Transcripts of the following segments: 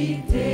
Turirimbe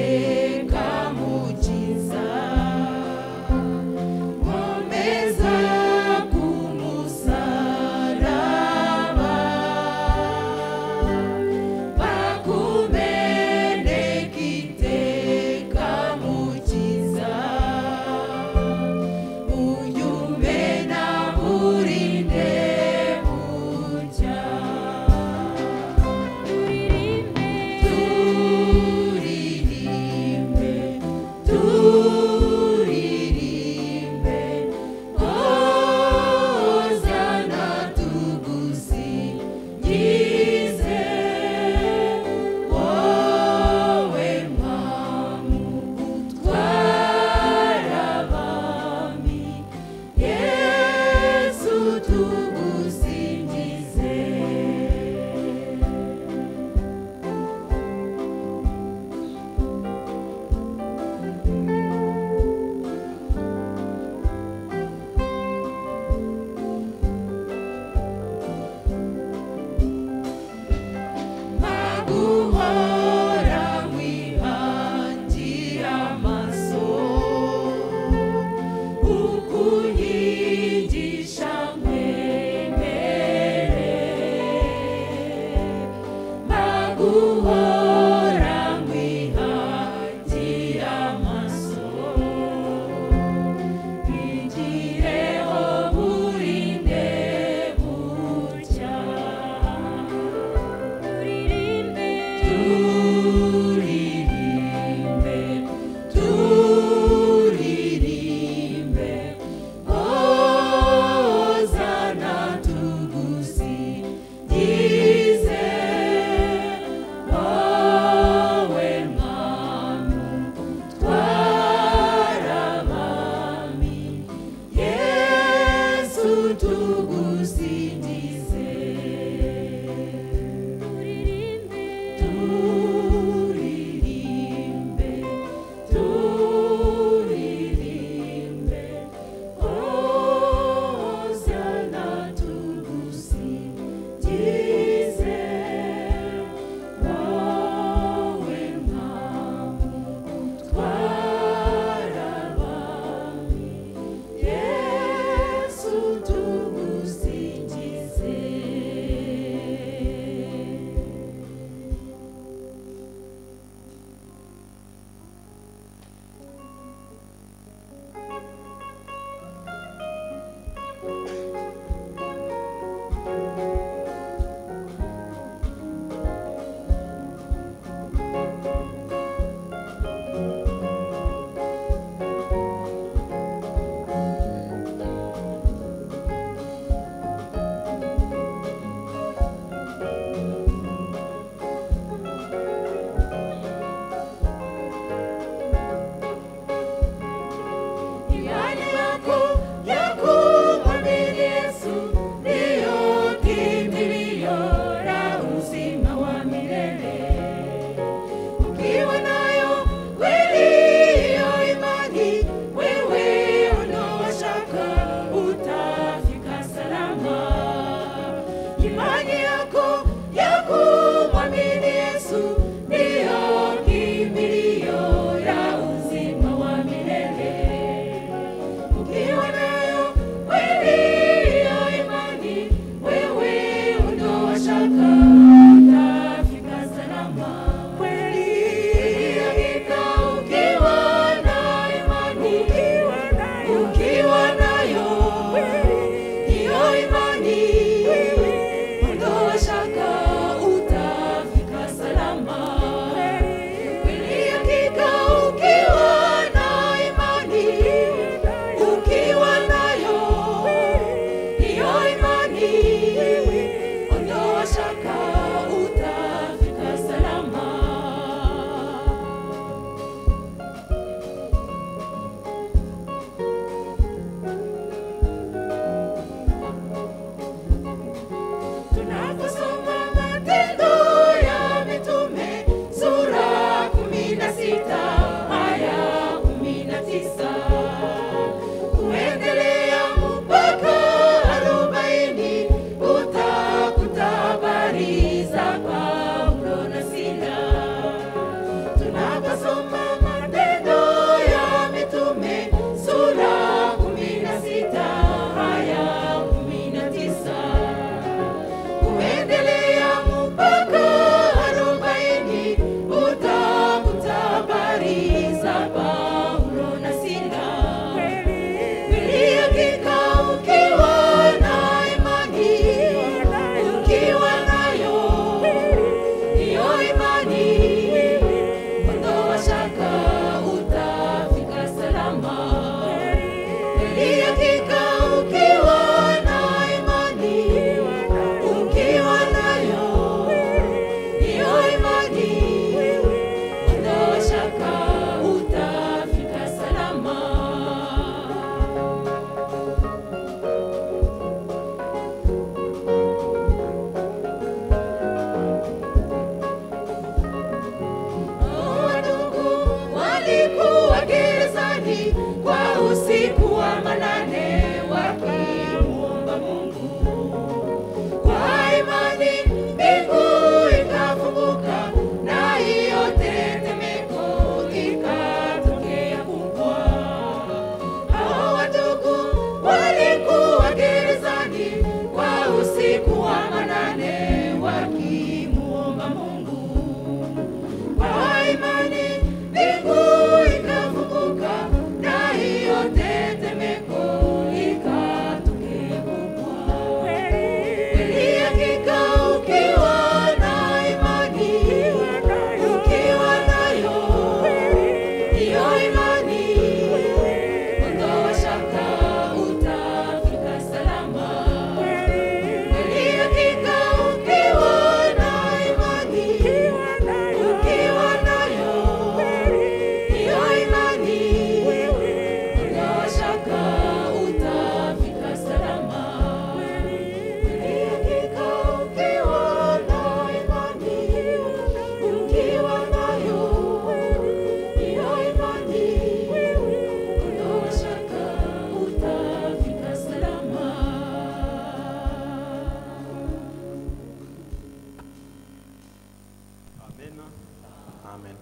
Amen.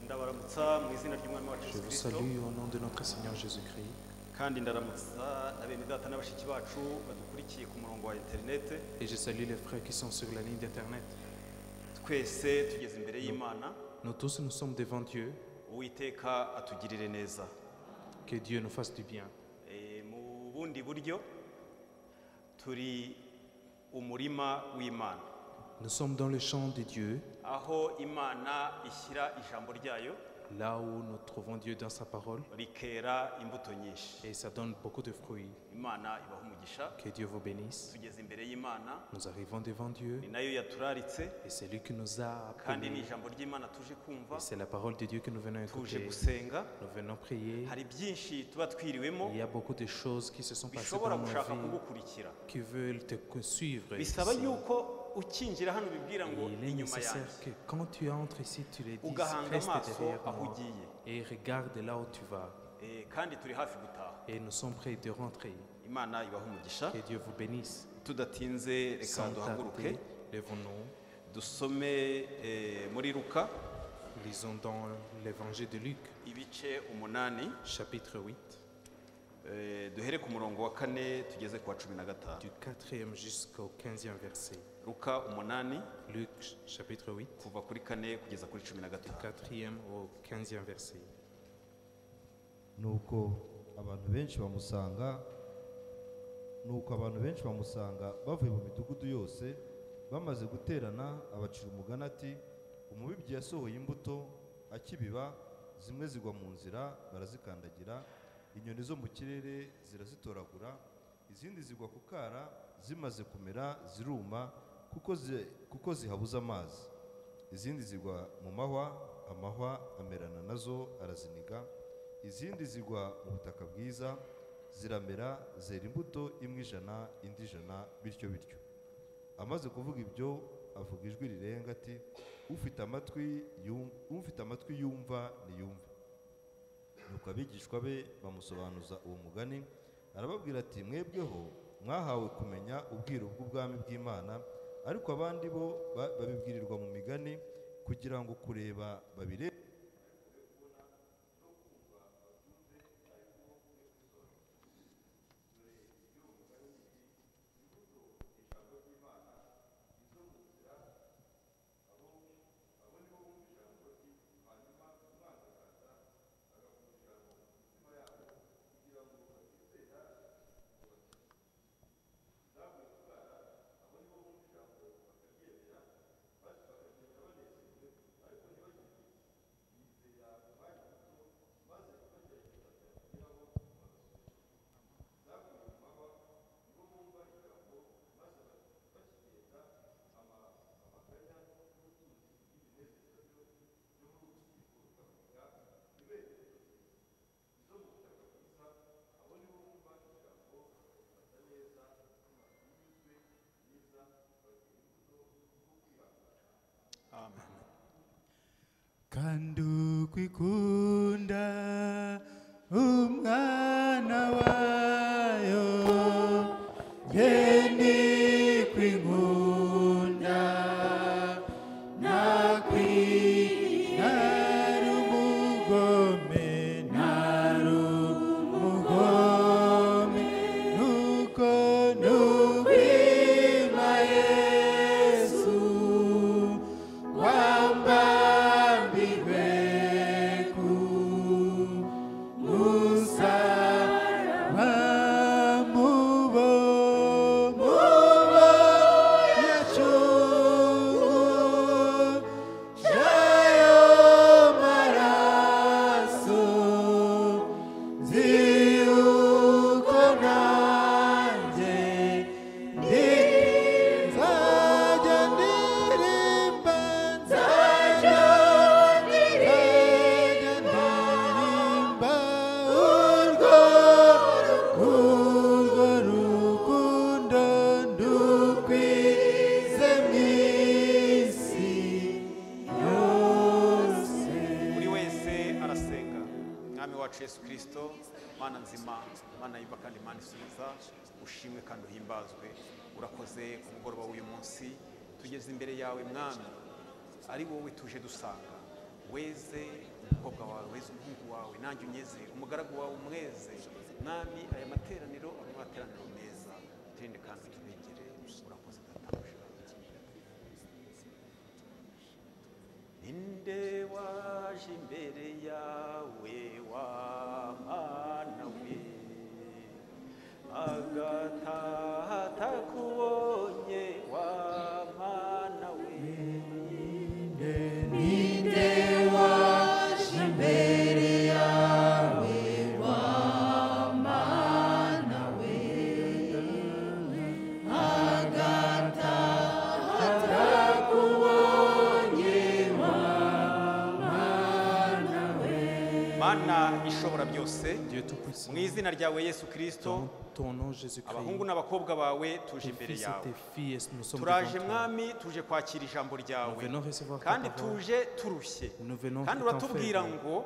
ndabaramutsa mu izina ry'umwami wacu Je Yesu vous Kristo salue au nom de notre Seigneur Jésus-Christ. kandi ndaramutsa na bene data n'abashiki bacu badukurikiye ku murongo wa interinete. Et je salue les frères qui sont sur la ligne d'Internet. Twese tugeze imbere y'Imana, Nous tous, nous sommes devant Dieu. Uwiteka atugirire neza. Que Dieu nous fasse du bien. Mu bundi buryo turi umurima w'Imana, Nous sommes dans le champ de Dieu, aho Imana ishyira ijambo ryayo là où nous trouvons Dieu dans sa parole. rikera imbuto nyinshi. Et ça donne beaucoup de fruits. Imana ibaha umugisha. Que Dieu vous bénisse. Tugeze imbere y'Imana, Nous arrivons devant Dieu. ni nayo yaturaritse, Et c'est lui qui nous a kandi ni appelés. ijambo ry'Imana tuje kumva, Et c'est la parole de Dieu que nous venons tuje écouter. gusenga. Nous venons prier. Hari byinshi tuba twiriwemo Il y a beaucoup de choses qui se sont passées bishobora dans nos gushaka vies kugukurikira. qui veulent te suivre. Bisaba ici. yuko ukinjira hano bibwira ngo Il est inyuma nécessaire yanjye, que quand tu entres ici, tu les dises, ugahanga reste amaso derrière aho moi ugiye. et regarde là où tu vas. Kandi turi hafi gutaha. Et nous sommes prêts de rentrer. Imana ibaha umugisha. Que Dieu vous bénisse. Tudatinze reka Sans duhaguruke tarder, lèvons-nous. dusome muri Luka Lisons dans l'évangile de Luc, ibice 8, chapitre 8, duhere ku murongo wa 4 tugeze ku wa 15. du 4e jusqu'au 15e verset. Luka 8 Luc, chapitre 8, kuva kuri 4 kugeza kuri 15. 4e au 15e verset. nuko abantu benshi bamusanga bavuye mu midugudu yose, bamaze guterana abacira umugani ati, umubibyi yasohoye imbuto, akibiba zimwe zigwa mu nzira, barazikandagira, inyoni zo mu kirere zirazitoragura, izindi zigwa ku kara, zimaze kumera ziruma kuko zihabuze amazi, izindi zigwa mu mahwa, amahwa amerana nazo araziniga, izindi zigwa mu butaka bwiza, ziramera zera imbuto imwe 100, indi 100, bityo bityo. Amaze kuvuga ibyo, avuga ijwi rirenga ati, ufite amatwi yumva niyumve. Nuko abigishwa be bamusobanuza uwo mugani, arababwira ati, mwebweho mwahawe kumenya ubwiru bw'ubwami bw'Imana, ariko abandi bo babibwirirwa mu migani, kugira ngo kureba babirebe. kandi ukwikunda umwana wayo yeni kwinkunda narumugome nuko nukwima Yesu wambambirwe ku musaraba mubo yacu jayo maraso ziuko nanjye nzajya ndirimba urwo rukundo ndukwize mu isi yose. Buri wese arasenga. Mwami wacu Yesu Kristo, Mana nzima, Mana yumva kandi Mana isubiza, ushimwe kandi uhimbazwe. Urakoze ku mugoroba w'uyu munsi, tugeze imbere yawe Mwami, ari wowe tuje dusanga. weze umukobwa wawe, weze umuhungu wawe, nanjye unyeze umugaragu wawe umweze. Mwami, aya materaniro ari amateraniro meza, turinde kandi turengere. Urakoze databuja. Ninde waje imbere yawe wa mana we, agataha atakubonye wa mana we. Ninde waje imbere yawe wa mana we, agataha atakubonye wa mana we. Mana ishobora byose, Dieu Tout-Puissant, mu izina ryawe Yesu Kristo, dans ton nom Jésus-Christ, abahungu n'abakobwa bawe tuje tes imbere fils et yawe. tes filles, nous sommes Turaje devant toi. mwami, tuje kwakira ijambo Nous ryawe, venons recevoir ta kandi parole. tuje turushye, Nous venons kandi tout en uratubwira faible. ngo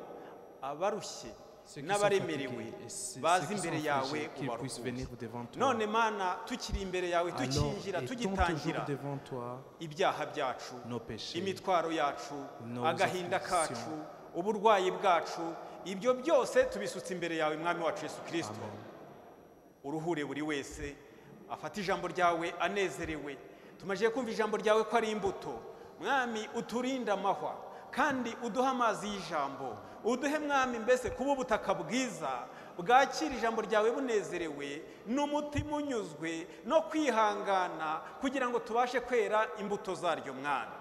abarushye Ceux qui sont n'abaremerewe fatigués et ceux baze qui sont imbere yawe affligés, qu'ils puissent venir ubaruhure. devant toi. None Mana, tukiri imbere yawe, Alors, tukinjira, étant tugitangira, toujours devant toi ibyaha byacu, nos péchés, imitwaro yacu, nos agahinda kacu, afflictions. uburwayi bwacu, ibyo byose tubisutse imbere yawe mwami wacu Yesu Kristo. Amen. Uruhure buri wese afata ijambo ryawe anezerewe. Tumaje kumva ijambo ryawe ko ari imbuto. Mwami, uturinde amahwa kandi uduha amazi y'ijambo, uduhe mwami mbese kuba ubutaka bwiza bwakira ijambo ryawe bunezerewe n'umutima unyuzwe no kwihangana, kugira ngo tubashe kwera imbuto zaryo. Mwami,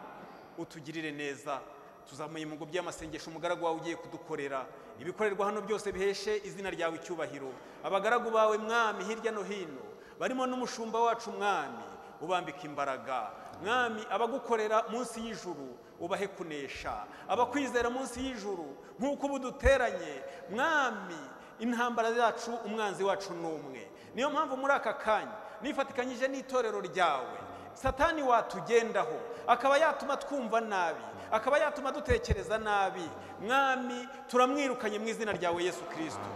utugirire neza. Tuzamuye mu ngobyi y'amasengesho umugaragu wawe ugiye kudukorera, ibikorerwa hano byose biheshe izina ryawe icyubahiro. Abagaragu bawe mwami hirya no hino, barimo n'umushumba wacu mwami, ubambika imbaraga. Mwami, abagukorera munsi y'ijuru ubahe kunesha, abakwizera munsi y'ijuru nk'uko ubu duteranye. Mwami, intambara zacu umwanzi wacu n'umwe. Niyo mpamvu muri aka kanya nifatikanyije n'itorero ryawe, Satani watugendaho akaba yatuma twumva nabi, akaba yatuma dutekereza nabi. Mwami, turamwirukanye mu izina ryawe Yesu Kristo.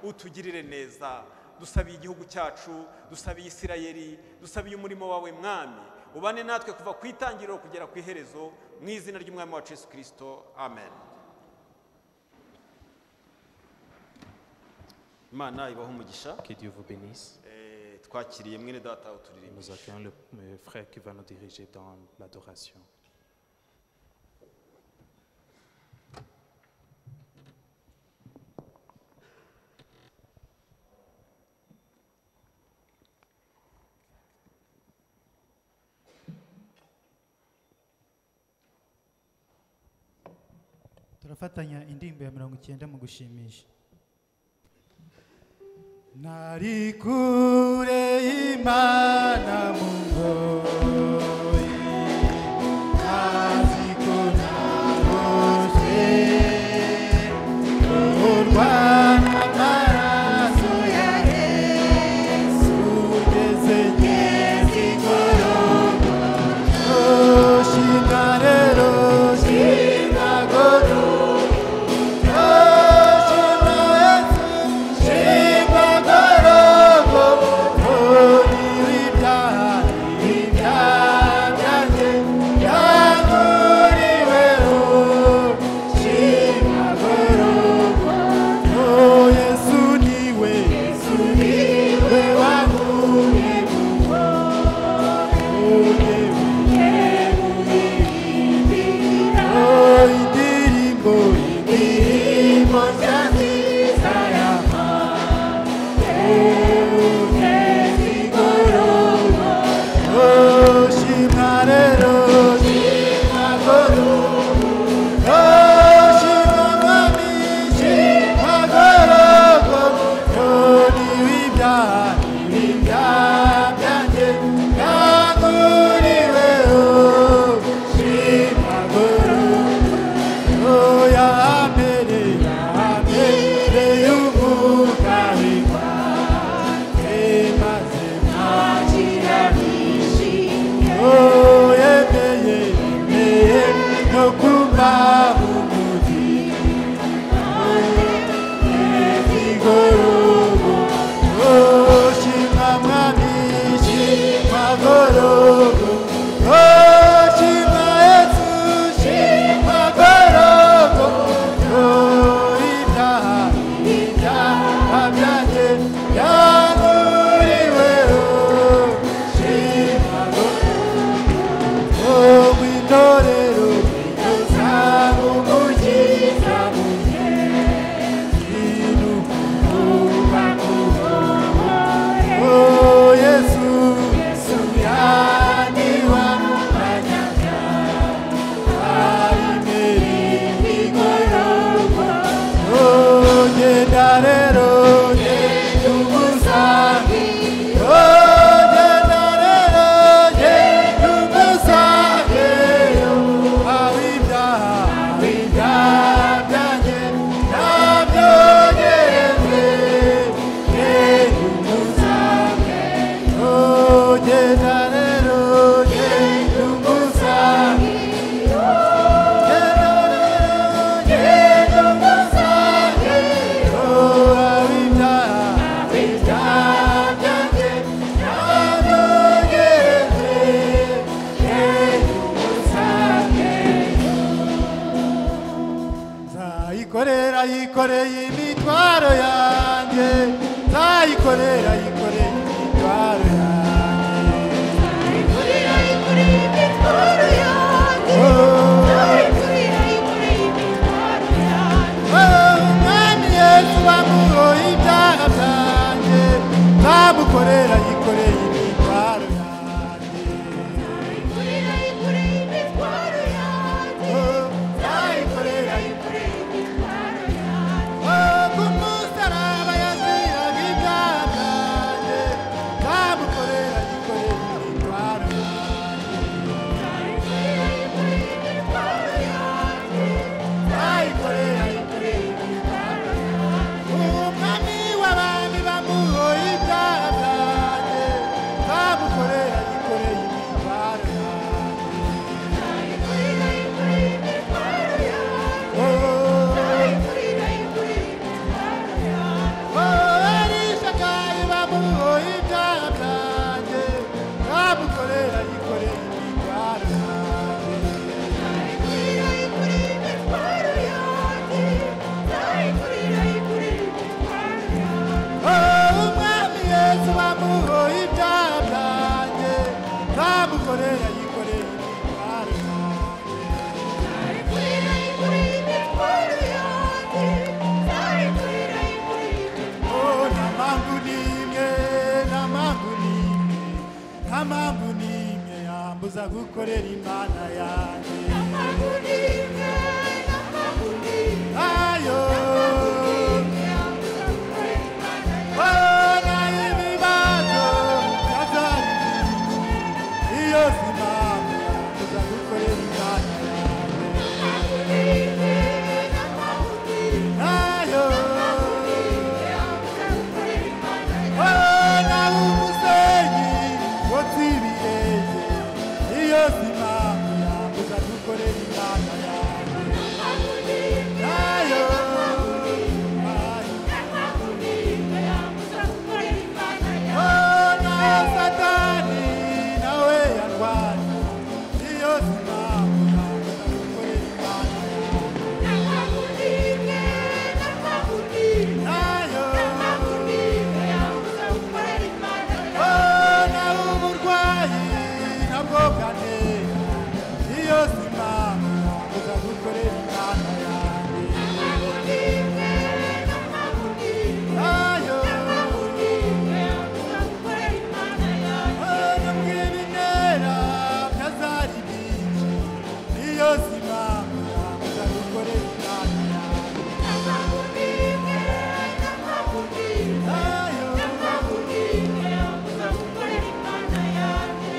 Utugirire neza. Dusabiye igihugu cyacu, dusabiye Isirayeli, dusabiye umurimo wawe mwami, ubane natwe kuva ku itangiriro kugera ku iherezo, mu izina ry'umwami wacu Yesu Kristo. Amen. Imana ibaho umugisha. Que Dieu vous bénisse. Twakiriye mwene data uturirimba. Nous accueillons le frère qui va nous diriger dans l'adoration. turafatanya indirimbo ya 90 mu gushimisha. Nari kure y'Imana mu ngoyi, aziko naroshe urwana amaraso ya Yesu, ugeze ngezigoroba. Shimwa rero, shimwa goro, shimwa gorobo, uri w'ibyaha nzayikorera yikoreye imitwaro yanjye nzayikorera yikoreye imitwaro yanjye Nzayikorera yikoreye imitwaro yanjye Nzayikorera yikoreye imitwaro yanjye umwami yesu bamuhoye ibyaha byanjye nzamukorera yikoreye imitwaro yanjye Nzayikorera yikoreye imitwaro yanjye Nzayikorera yikoreye imitwaro yanjye ku musaraba yaziraga ibyaha byanjye nzamukorera yikoreye imitwaro yanjye Nzayikorera yikoreye imitwaro yanjye Nzayikorera yikoreye imitwaro yanjye umwami w'abami bamuhoye ibyaha byanjye nzamukorera yikoreye imitwaro yanjye Nzayikorera yikoreye imitwaro yanjye Oh, Nzayikorera yikoreye imitwaro yanjye Elishadayi bamuhoye ibyaha byanjye nzamukorera yikoreye imitwaro yanjye Nzayikorera yikoreye imitwaro yanjye Nzayikorera yikoreye imitwaro yanjye umwami yesu bamuhoye ibyaha byanjye nzamukorera yikoreye imitwaro yanjye Nzayikorera yikoreye imitwaro yanjye Nzayikorera yikoreye imitwaro nta mpamvu n'imwe nta mpamvu n'imwe nta mpamvu n'imwe yambuza gukorera imana yanjye n'amagurika n'amagurika ayo yambuza gukorera Imana nayo ibibazo byazari byinshi iyo si impamvu yambuza gukorera imana yanjye n'amagurika n'amagurika nayo yambuza gukorera Imana naho umusenyi wotsa ibirenge iyo si impamvu yambuza gukorera imana yanjye n'amagurika nayo n'amagurika yambuza gukorera Imana yawe naho satani nawe yarwanya iyo si impamvu yambuza gukorera imana yanjye n'amagurika n'amagurika nayo n'amagurika yambuza gukorera Imana yawe naho uburwayi nabwo bwantera iyo si impamvu yambuza gukorera imana yanjye n'amagurika n'amagurika nayo yambuza gukorera Imana yawe no mw'ibinera byazari byinshi iyo si impamvu yambuza gukorera imana yanjye n'amagurika n'amagurika nayo n'amagurika yambuza gukorera Imana yawe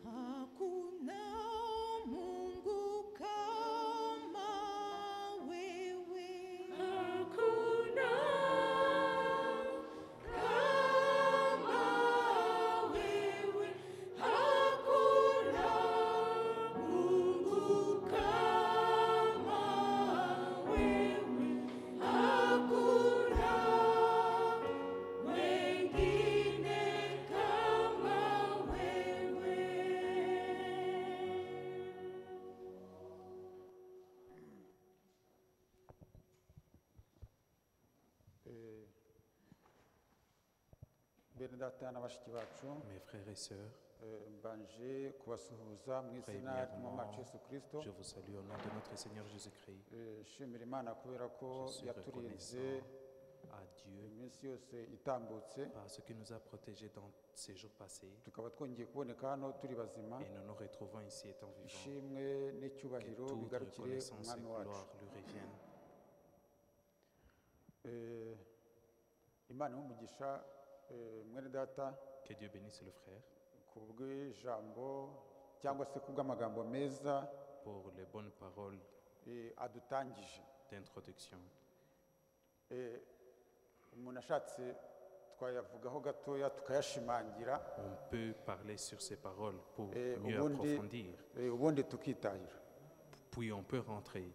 Hakuna Mungu kama wewe, hakuna kama wewe, hakuna Mungu kama wewe, hakuna wengine kama wewe. bene data na bashiki bacu Mes frères et sœurs, mbanje kubasuhuza mu izina ry'umwami Yesu Kristo. je vous salue au nom de notre Seigneur Jésus-Christ. Shimira Imana kubera ko Je suis yaturinze reconnaissant à Dieu iminsi yose itambutse parce qu'il nous a protégés dans ces jours passés tukaba twongeye kuboneka hano turi bazima. et nous nous retrouvons ici étant vivants. Ishimwe Que n'icyubahiro toute bigarukire reconnaissance et umwami wacu. gloire lui reviennent. Imana y'umugisha mwene data Que Dieu bénisse le frère ku bw'ijambo cyangwa se ku bw'amagambo meza pour les bonnes paroles adutangije. d'introduction. Umuntu ashatse twayavugaho gatoya tukayashimangira On peut parler sur ces paroles pour Eh, mieux ubundi- approfondir, ubundi tukitahira. puis on peut rentrer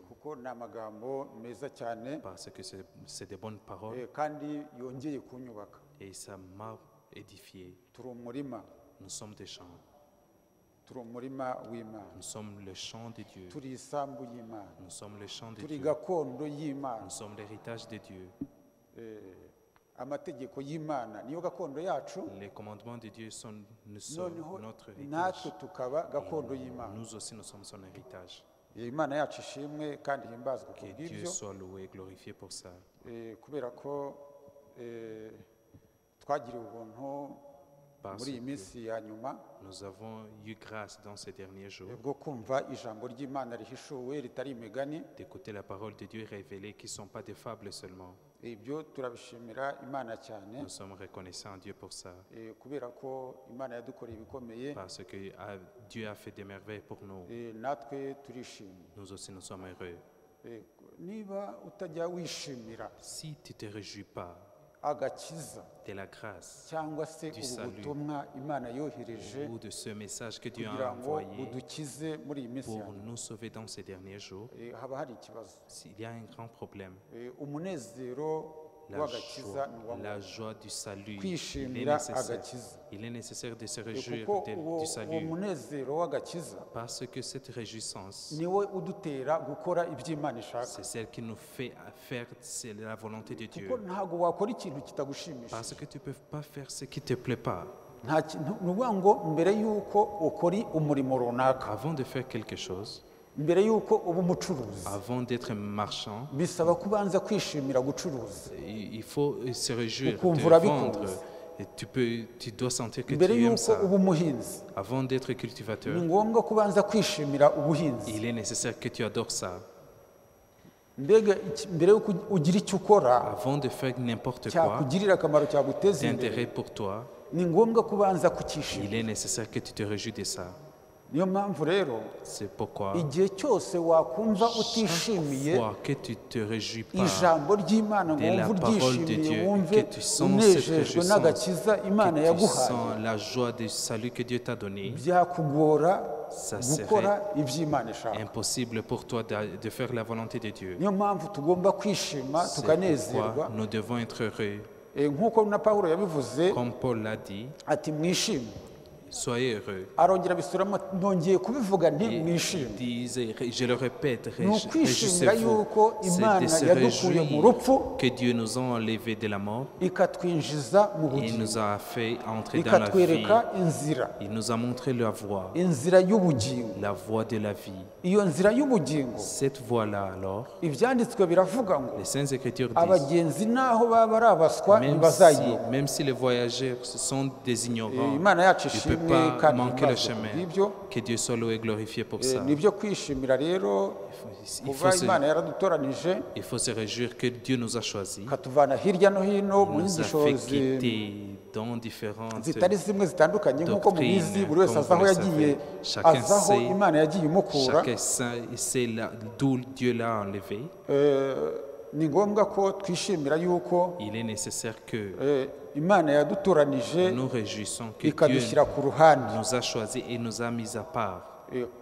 Kuko ni amagambo meza cyane parce que c'est des bonnes paroles kandi yongeye kunyubaka. et ça m'a édifié. Turi umurima Nous sommes des champs turi umurima w'imana Nous sommes le champ de Dieu. turi isambu y'imana Nous sommes le champ de turi Dieu. gakondo y'imana Nous sommes l'héritage de Dieu. amategeko y'imana niyo gakondo yacu Les commandements de Dieu nous sont noneho notre héritage. natwe tukaba gakondo y'imana Nous aussi, nous sommes son héritage. imana yacu ishimwe kandi himbazwe ku Que Dieu bw'ibyo soit loué et glorifié pour ça. kubera ko twagiriwe ubuntu Parce muri iyi que minsi ya nyuma nous avons eu grâce dans ces derniers jours bwo kumva ijambo ry'imana rihishuwe ritari imigani d'écouter la parole de Dieu révélée qui ne sont pas des fables seulement. ibyo turabishimira imana cyane Nous sommes reconnaissants à Dieu pour ça. kubera ko imana yadukoreye ibikomeye Parce que Dieu a fait des merveilles pour nous. natwe turishimye Nous aussi, nous sommes heureux. niba utajya wishimira Si tu ne te réjouis pas agakiza de la grâce cyangwa se du ubu salut butumwa imana yohereje ou de ce message que Dieu a kugira ngo envoyé budukize muri iyi minsi ya pour nyuma nous sauver dans ces derniers jours, haba hari ikibazo s'il y a un grand problème, umunezero w'agakiza ni uwa la joie du salut, kwishimira agakiza il est nécessaire de se réjouir kuko du uwo salut munezero w'agakiza parce que cette réjouissance, niwe udutera gukora ibyo imana ishaka c'est celle qui nous fait faire c'est la volonté de Dieu. kuko ntabwo wakora ikintu kitagushimishije Parce que tu ne peux pas faire ce qui ne te plaît pas. nta kintu ni ukuvuga ngo mbere y'uko ukora umurimo runaka Avant de faire quelque chose, mbere y'uko uba umucuruzi avant d'être marchand, bisaba kubanza kwishimira gucuruza il faut se réjouir Ukumva de urabikunze. vendre. Et tu dois sentir que mbere tu aimes y'uko ça. uba umuhinzi Avant d'être ni cultivateur, ngombwa kubanza kwishimira ubuhinzi il est nécessaire que tu adores ça. mbega mbere y'uko ugira icyo ukora Avant de faire n'importe quoi, cyakugirira akamaro cyaguteza imbere d'intérêt pour toi, ni ngombwa kubanza kukishimira il est nécessaire que tu te réjouis de ça. niyo mpamvu rero C'est pourquoi, igihe cyose wakumva utishimiye fois que tu te réjouis pas ijambo ry'imana ngo de la wumve parole de uryishimiye Dieu, wumve que tu sens cette unejejwe réjouissance, n'agakiza imana que tu yaguhaye sens la joie du salut que Dieu t'a donné, byakugora ça gukora serait iby'imana ishaka impossible pour toi de faire la volonté de Dieu. niyo mpamvu tugomba kwishima C'est tukanezerwa pourquoi nous devons être heureux. nk'uko na pawulo yabivuze Comme Paul l'a dit, ati mwishime soyez heureux. arongera abisubiramo nongeye kubivuga nti Et mwishime je le répète, ni ukwishimira réjouissez-vous. yuko C'est imana de se yadukuye mu rupfu réjouir que Dieu nous a enlevés de la mort ikatwinjiza mu et bugingo nous a fait entrer dans la vie. ikatwereka inzira Il nous a montré la voie de la vie. iyo nzira y'ubugingo Cette voie-là, alors, ibyanditswe biravuga ngo les Saintes Écritures disent, abagenzi naho baba ari abaswa ntibazayiyoba même si les voyageurs sont des ignorants, imana yacu tu ne peux ishimwe pas kandi manquer le imbazwe chemin. kubw'ibyo Que Dieu soit loué et glorifié pour ça. nibyo kwishimira rero Il kuva faut, imana yaradutoranije il faut se réjouir que Dieu nous a choisis, ikatuvana hirya no hino mu nous a nyigisho fait quitter dans différentes zitari zimwe zitandukanye nk'uko mubizi doctrines, buri wese comme azi aho vous le yagiye savez. Chacun azi aho sait- imana yagiye imukura Chacun sait d'où Dieu l'a enlevé. ni ngombwa ko twishimira yuko Il est nécessaire que imana yadutoranije nous réjouissons que Dieu ikadushyira ku ruhande nous a choisis et nous a mis à part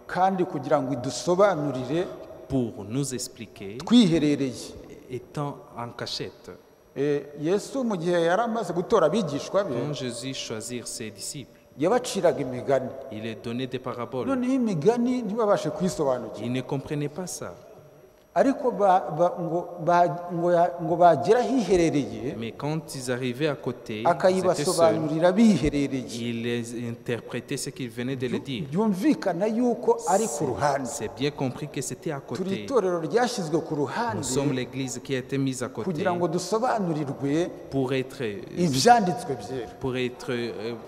kandi kugira ngo idusobanurire pour nous expliquer, twiherereye étant en cachette. yesu mu gihe yari amaze gutora abigishwa be Quand Jésus choisit ses disciples, yabaciraga imigani il leur donnait des paraboles. noneho imigani ntibabashe kuyisobanukirwa Ils ne comprenaient pas ça. ariko ngo bagera ahiherereye Mais quand ils arrivaient à côté, ils étaient seuls. akayibasobanurira biherereye Il les interprétait ce qu'il venait de le dire. byumvikana yuko ari ku ruhande C'est bien compris que c'était à turi côté. itorero ryashyizwe ku ruhande Nous sommes l'église qui a été mise à côté kugira ngo dusobanurirwe pour être, ibyanditswe byera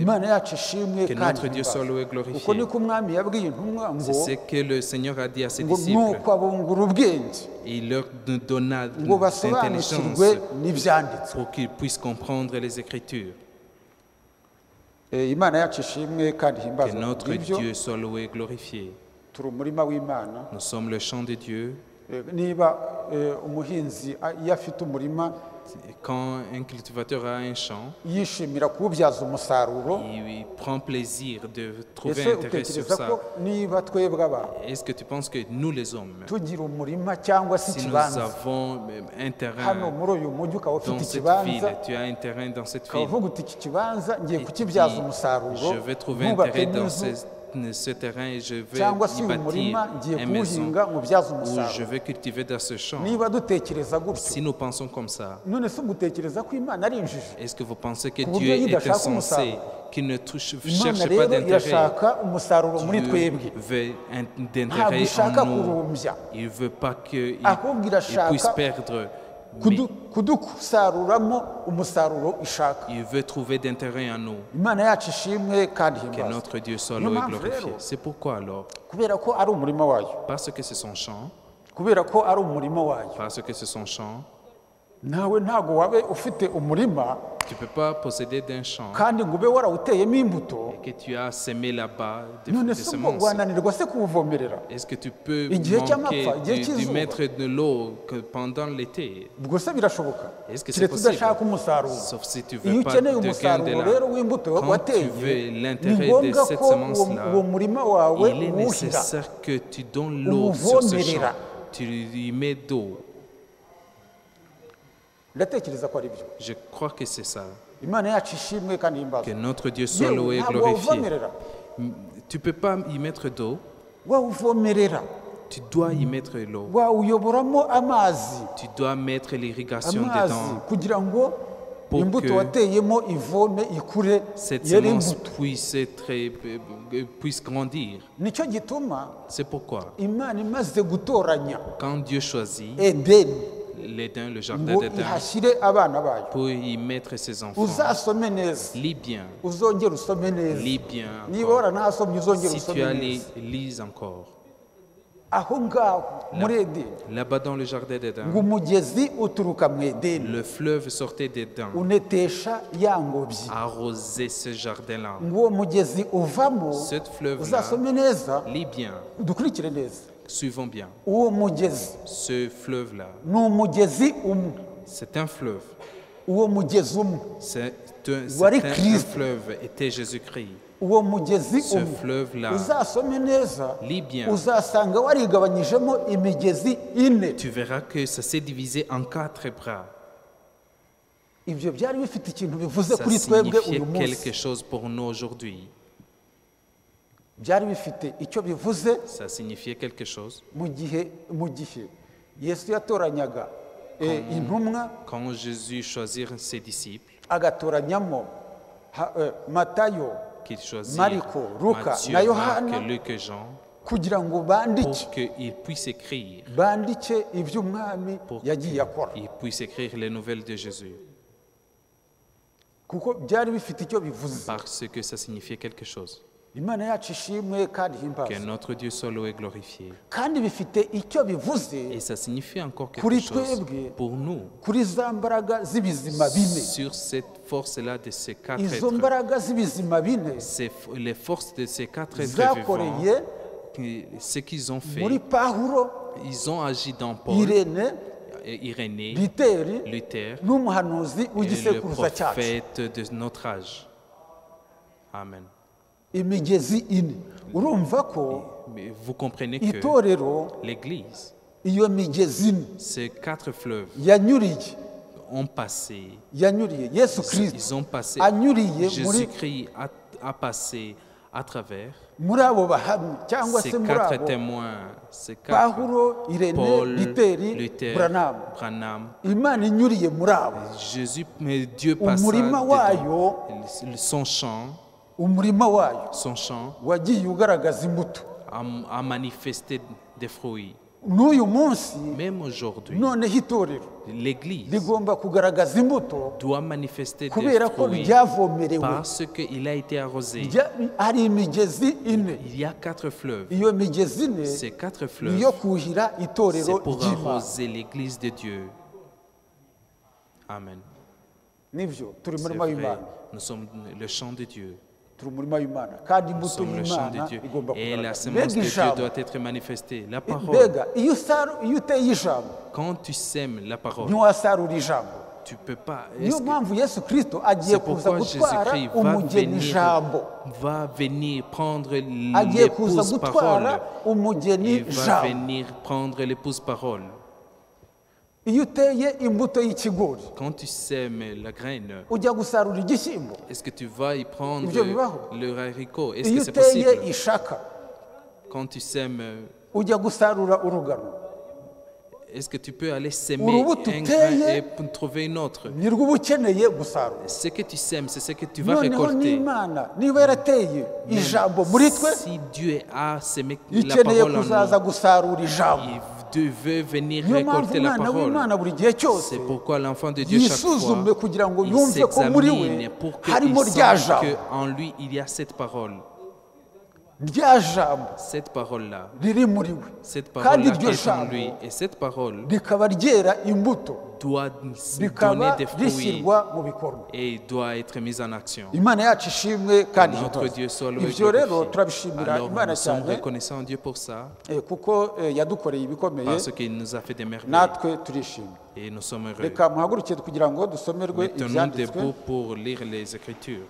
imana yacu ishimwe que kandi notre Dieu soit loué et uko glorifié. niko umwami yabwiye intumwa ngo C'est ce que le Seigneur a dit à ses ngo disciples. nuko abungura ubwenge Il leur donna ngo l'intelligence basobanukirwe n'ibyanditswe pour qu'ils puissent comprendre les Écritures. imana yacu ishimwe kandi Que himbazwe notre kubw'ibyo Dieu soit loué et glorifié. turi umurima w'imana Nous sommes le champ de Dieu. niba umuhinzi iyo afite umurima Quand un cultivateur a un champ, yishimira kuwubyaza umusaruro il prend plaisir de trouver ese intérêt sur utekereza ça. ko niba twebwe abantu Est-ce que tu penses que nous les hommes, tugira umurima cyangwa se si nous ikibanza avons un hano terrain muri uyu mujyi ukaba ufite dans cette ikibanza ville, tu as un terrain dans cette ukaba ville, uvuga uti iki kibanza ngiye et tu kukibyaza dis, umusaruro je vais trouver ntubake intérêt dans n'inzu cette ce terrain et je vais cyangwa se y uyu murima bâtir ngiye une maison kuwuhinga nkubyaze où je umusaruro vais cultiver dans ce champ. niba dutekereza gutyo Si nous pensons comme ça, none se mutekereza ko imana ari injiji est-ce que vous pensez que Ku Dieu buryo est idashaka insensé, umusaruro. qu'il ne imana cherche pas rero d'intérêt? irashaka umusaruro muri Dieu twebwe veut ntabwo d'intérêt ishaka en nous. kurumbya Il ne veut pas qu'il ahubwo irashaka puisse perdre, mais kudusaruramo umusaruro ishaka il veut trouver d'intérêt en nous. imana yacu ishimwe kandi Que himbazwe notre Dieu soit Niyo loué et mpamvu glorifié. rero, C'est pourquoi alors, kubera ko ari umurima wayo parce que c'est son champ, kubera ko ari umurima wayo parce que c'est son champ, nawe ntabwo wabe ufite umurima tu ne peux pas posséder d'un champ kandi ngo ube warawuteyemo imbuto et que tu as semé là-bas none des se ubwo semences. wananirwa se kuwuvomerera Est-ce que tu peux Igihe cy'amapfa, manquer igihe de cy'izuba. mettre de l'eau que pendant l'été? ubwo se birashoboka Est-ce que c'est keretse possible? udashaka umusaruro Sauf si tu iyo veux pas ukeneye de gain de umusaruro là. rero w'imbuto Quand wateye tu veux ni l'intérêt de ngombwa cette ko uwo semence-là, murima wawe il est uwuhira nécessaire que tu donnes l'eau sur ce champ. Umuvomerera. Tu lui mets d'eau. ndatekereza ko ari byo Je crois que c'est ça. imana yacu ishimwe kandi Que himbazwe notre Dieu soit yewe loué et ntabwo glorifié. wawuvomerera Tu ne peux pas y mettre d'eau. wawuvomerera Tu dois y mettre l'eau. wawuyoboramo amazi Tu dois mettre l'irrigation amazi dedans. kugira ngo Pour imbuto que wateyemo ivome ikure cette yere semence imbuto puisse grandir. nicyo gituma C'est pourquoi, imana imaze gutoranya quand Dieu choisit edeni l'Éden, le jardin ngo d'Éden, ihashyire abana bayo pour y mettre ses enfants, uzasome neza lis bien, uzongere usome neza lis bien. niba encore. waranahasomye uzongere Si usome tu as neza lis encore. aho ngaho muri edeni Là-bas dans le jardin ngo d'Éden, umugezi uturuka mu edeni le fleuve sortait d'Éden, unetesha ya ngobyi arrosait ce jardin-là. ngo uwo mugezi uvamo Ce fleuve-là, uzasome neza lis bien, dukurikire neza suivons bien. uwo mugezi Ce fleuve-là, ni umugezi umwe c'est un fleuve. uwo mugezi umwe C'est Wari un Christ. fleuve, était Jésus-Christ. uwo mugezi Ce umwe fleuve-là, uzasome neza lis bien. uzasanga warigabanyijemo imigezi ine Tu verras que ça s'est divisé en 4 bras. ibyo byari bifite ikintu bivuze Ça kuri twebwe signifiait uyu quelque munsi chose pour nous aujourd'hui. byari bifite icyo bivuze Ça signifiait quelque chose. mu gihe yesu yatoranyaga intumwa Quand Jésus choisit ses disciples, agatoranyamo matayo qu'il choisit Mariko, Luka Matthieu, na Marc, Yohana Luc et Jean, kugira ngo bandike pour qu'ils puissent écrire, bandike iby'umwami pour yagiye akora qu'ils puissent écrire les nouvelles de Jésus. kuko byari bifite icyo bivuze Parce que ça signifiait quelque chose. imana yacu ishimwe kandi Que himbazwe notre Dieu soit loué et glorifié. kandi bifite icyo bivuze Et ça signifie encore quelque Kuri chose twebwe, pour nous. kuri za mbaraga z'ibizima bine Sur cette force-là de ces 4 izo êtres, mbaraga z'ibizima bine les forces de ces 4 êtres zakoreye vivants, ce qu'ils ont fait, muri pawulo ils ont agi dans Paul, irene Irénée, literi Luther n'umuhanuzi et le w'igisekuruza cyacu prophète de notre âge. Amen. imigezi ine urumva ko Mais vous comprenez que itorero l'Église, iyo migezi ine ces 4 fleuves yanyuriye ont passé, yanyuriye yesu kirisito ils ont passé, anyuriye muri Jésus-Christ a passé à travers muri abo bahamya cyangwa ces se muri 4 abo témoins, ces 4 pawulo irene Paul, literi Luther, buranamu Branham, imana inyuriye muri abo Jésus, mais Dieu passa umurima wayo dedans. Son champ wagiye ugaragaza imbuto a manifesté des fruits. n'uyu munsi Même aujourd'hui, noneho itorero l'Église rigomba kugaragaza imbuto doit manifester des kubera ko fruits ryavomerewe parce qu'il a été arrosé. hari imigezi ine Il y a 4 fleuves. iyo migezi ine Ces 4 ni fleuves, iyo kuhira itorero c'est pour ry'imana arroser l'Église de Dieu. Amen. nibyo turi C'est umurima vrai, w'imana nous sommes le champ de Dieu. turi umurima w'imana kandi Nous imbuto sommes le champ de y'imana Dieu. igomba Et la kugaragara semence de mbega Dieu ijambo doit être manifestée. La parole. mbega iyo uteye ijambo Quand tu sèmes la parole, ntiwasarura ijambo tu ne peux pas. niyo mpamvu yesu kirisito agiye C'est kuza pourquoi gutwara Jésus-Christ umugeni ijambo va venir prendre agiye kuza l'épouse gutwara parole. umugeni Il va ijambo venir prendre l'épouse parole. iyo uteye imbuto y'ikigori Quand tu sèmes la graine, ujya gusarura igishyimbo. est-ce que tu vas y prendre Ibyo bibaho. le haricot? Est-ce Iyo que c'est uteye possible? ishaka Quand tu sèmes, ujya gusarura urugano. est-ce que tu peux aller s'aimer Urubuto un grain uteye et trouver une autre? nirwo uba ukeneye gusarura. Ce que tu sèmes, c'est ce que tu vas Noneho récolter. n'Imana niba yarateye ijambo muri twe, Si Dieu a semé la ikeneye parole en kuzaza nous, gusarura ijambo. il veut venir Niyo mpamvu récolter la umwana w'Imana parole. buri gihe cyose C'est pourquoi l'enfant de Dieu, chaque yisuzume fois, kugira ngo il yumve ko muri we s'examine pour qu'il harimo rya sache jambo. qu'en lui, il y a cette parole. Rya jambo Cette parole-là, riri muri we, cette kandi parole-là qui iryo est en jambo lui. Et cette parole rikaba ryera imbuto, doit donner rikaba des fruits rishyirwa mu bikorwa. et doit être mise en action. Imana yacu ishimwe kandi Notre ihimbaze. Dieu soit loué et Ibyo rero glorifié. turabishimira Alors Imana nous sommes cyane, reconnaissants à Dieu pour ça, kuko yadukoreye ibikomeye, parce qu'il nous a fait des merveilles natwe turishimye. et nous sommes heureux. Reka muhaguruke kugira ngo dusomerwe Mettons-nous ibyanditswe. debout pour lire les Écritures.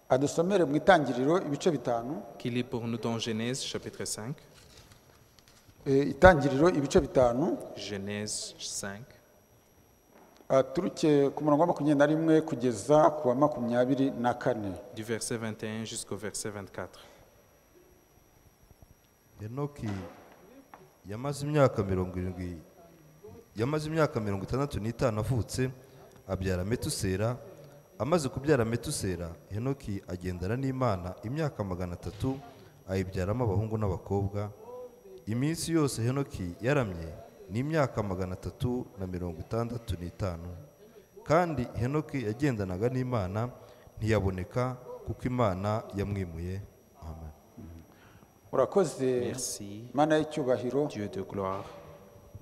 Adusomere mu itangiriro ibice bitanu. Qui lit pour nous dans Genèse chapitre 5. Itangiriro ibice bitanu, Genèse 5, turuke ku murongo wa 21 kugeza ku wa 24. du verset 21 jusqu'au verset 24. henoki yamaze imyaka 65 avutse, abyara metusera. Amaze kubyara metusera, henoki agendana n'Imana imyaka 300, ayibyaramo abahungu n'abakobwa. Iminsi yose henoki yaramye ni imyaka 365, kandi henoki yagendanaga n'Imana ntiyaboneka kuko Imana yamwimuye. Amen. Urakoze Merci, Mana y'icyubahiro, Dieu de gloire.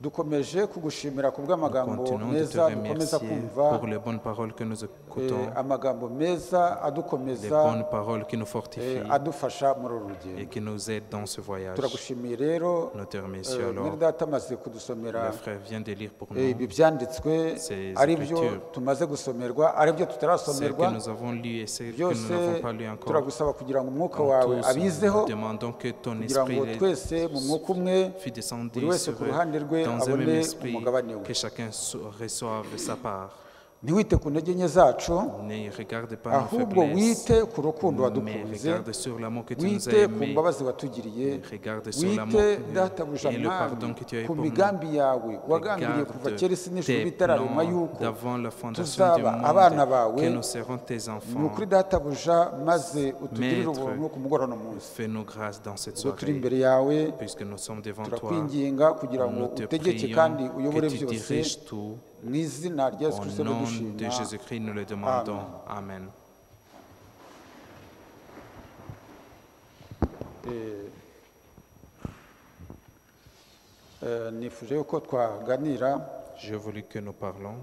dukomeje kugushimira ku Nous bw'amagambo continuons de te meza dukomeza remercier kumva, pour les bonnes paroles que nous écoutons, amagambo meza les adukomeza, bonnes paroles qui nous fortifient adufasha muri uru et rugendo. qui nous aident dans ce voyage. Turagushimiye rero, Nous te remercions mwene alors. data amaze kudusomera Le frère vient de lire pour ibi nous byanditswe, ces ari byo écritures. tumaze gusomerwa, ari byo ce que tutarasomerwa, nous avons lu et ce que byose nous n'avons pas lu encore. turagusaba kugira ngo umwuka En wawe tous, abizeho, nous demandons que ton kugira esprit ngo twese mu mwuka umwe fût descendu buri wese sur ku eux ruhande rwe dans un même abone esprit, umugabane we. que chacun reçoive sa part. Ntiwite ku ntege nke zacu, Ne regarde pas nos ahubwo faiblesses, wite ku rukundo mais wadukunze, regarde sur l'amour que tu nous as wite ku aimés. mbabazi watugiriye, Regarde sur l'amour wite databuja et le pardon mwami que tu as eu ku pour nous. migambi yawe wagambiriye kuva Regarde kera isi n'ijuru tes bitararemwa plans yuko d'avant la fondation du tuzaba abana monde, bawe. que nous serons tes Ni enfants. ukuri databuja, maze utugirire Maître, ubuntu ku mugoroba munsi. Fais-nous grâce dans cette Ubwo turi soirée, imbere yawe, puisque nous sommes devant toi. turakwinginga kugira ngo Nous te utegeke kandi prions uyobore que tu byose, diriges tout. mu izina rya Yesu Au Kristo nom de dushima. Jésus-Christ, nous le demandons. Amen. Nifuje yuko twaganira J'ai voulu que nous parlons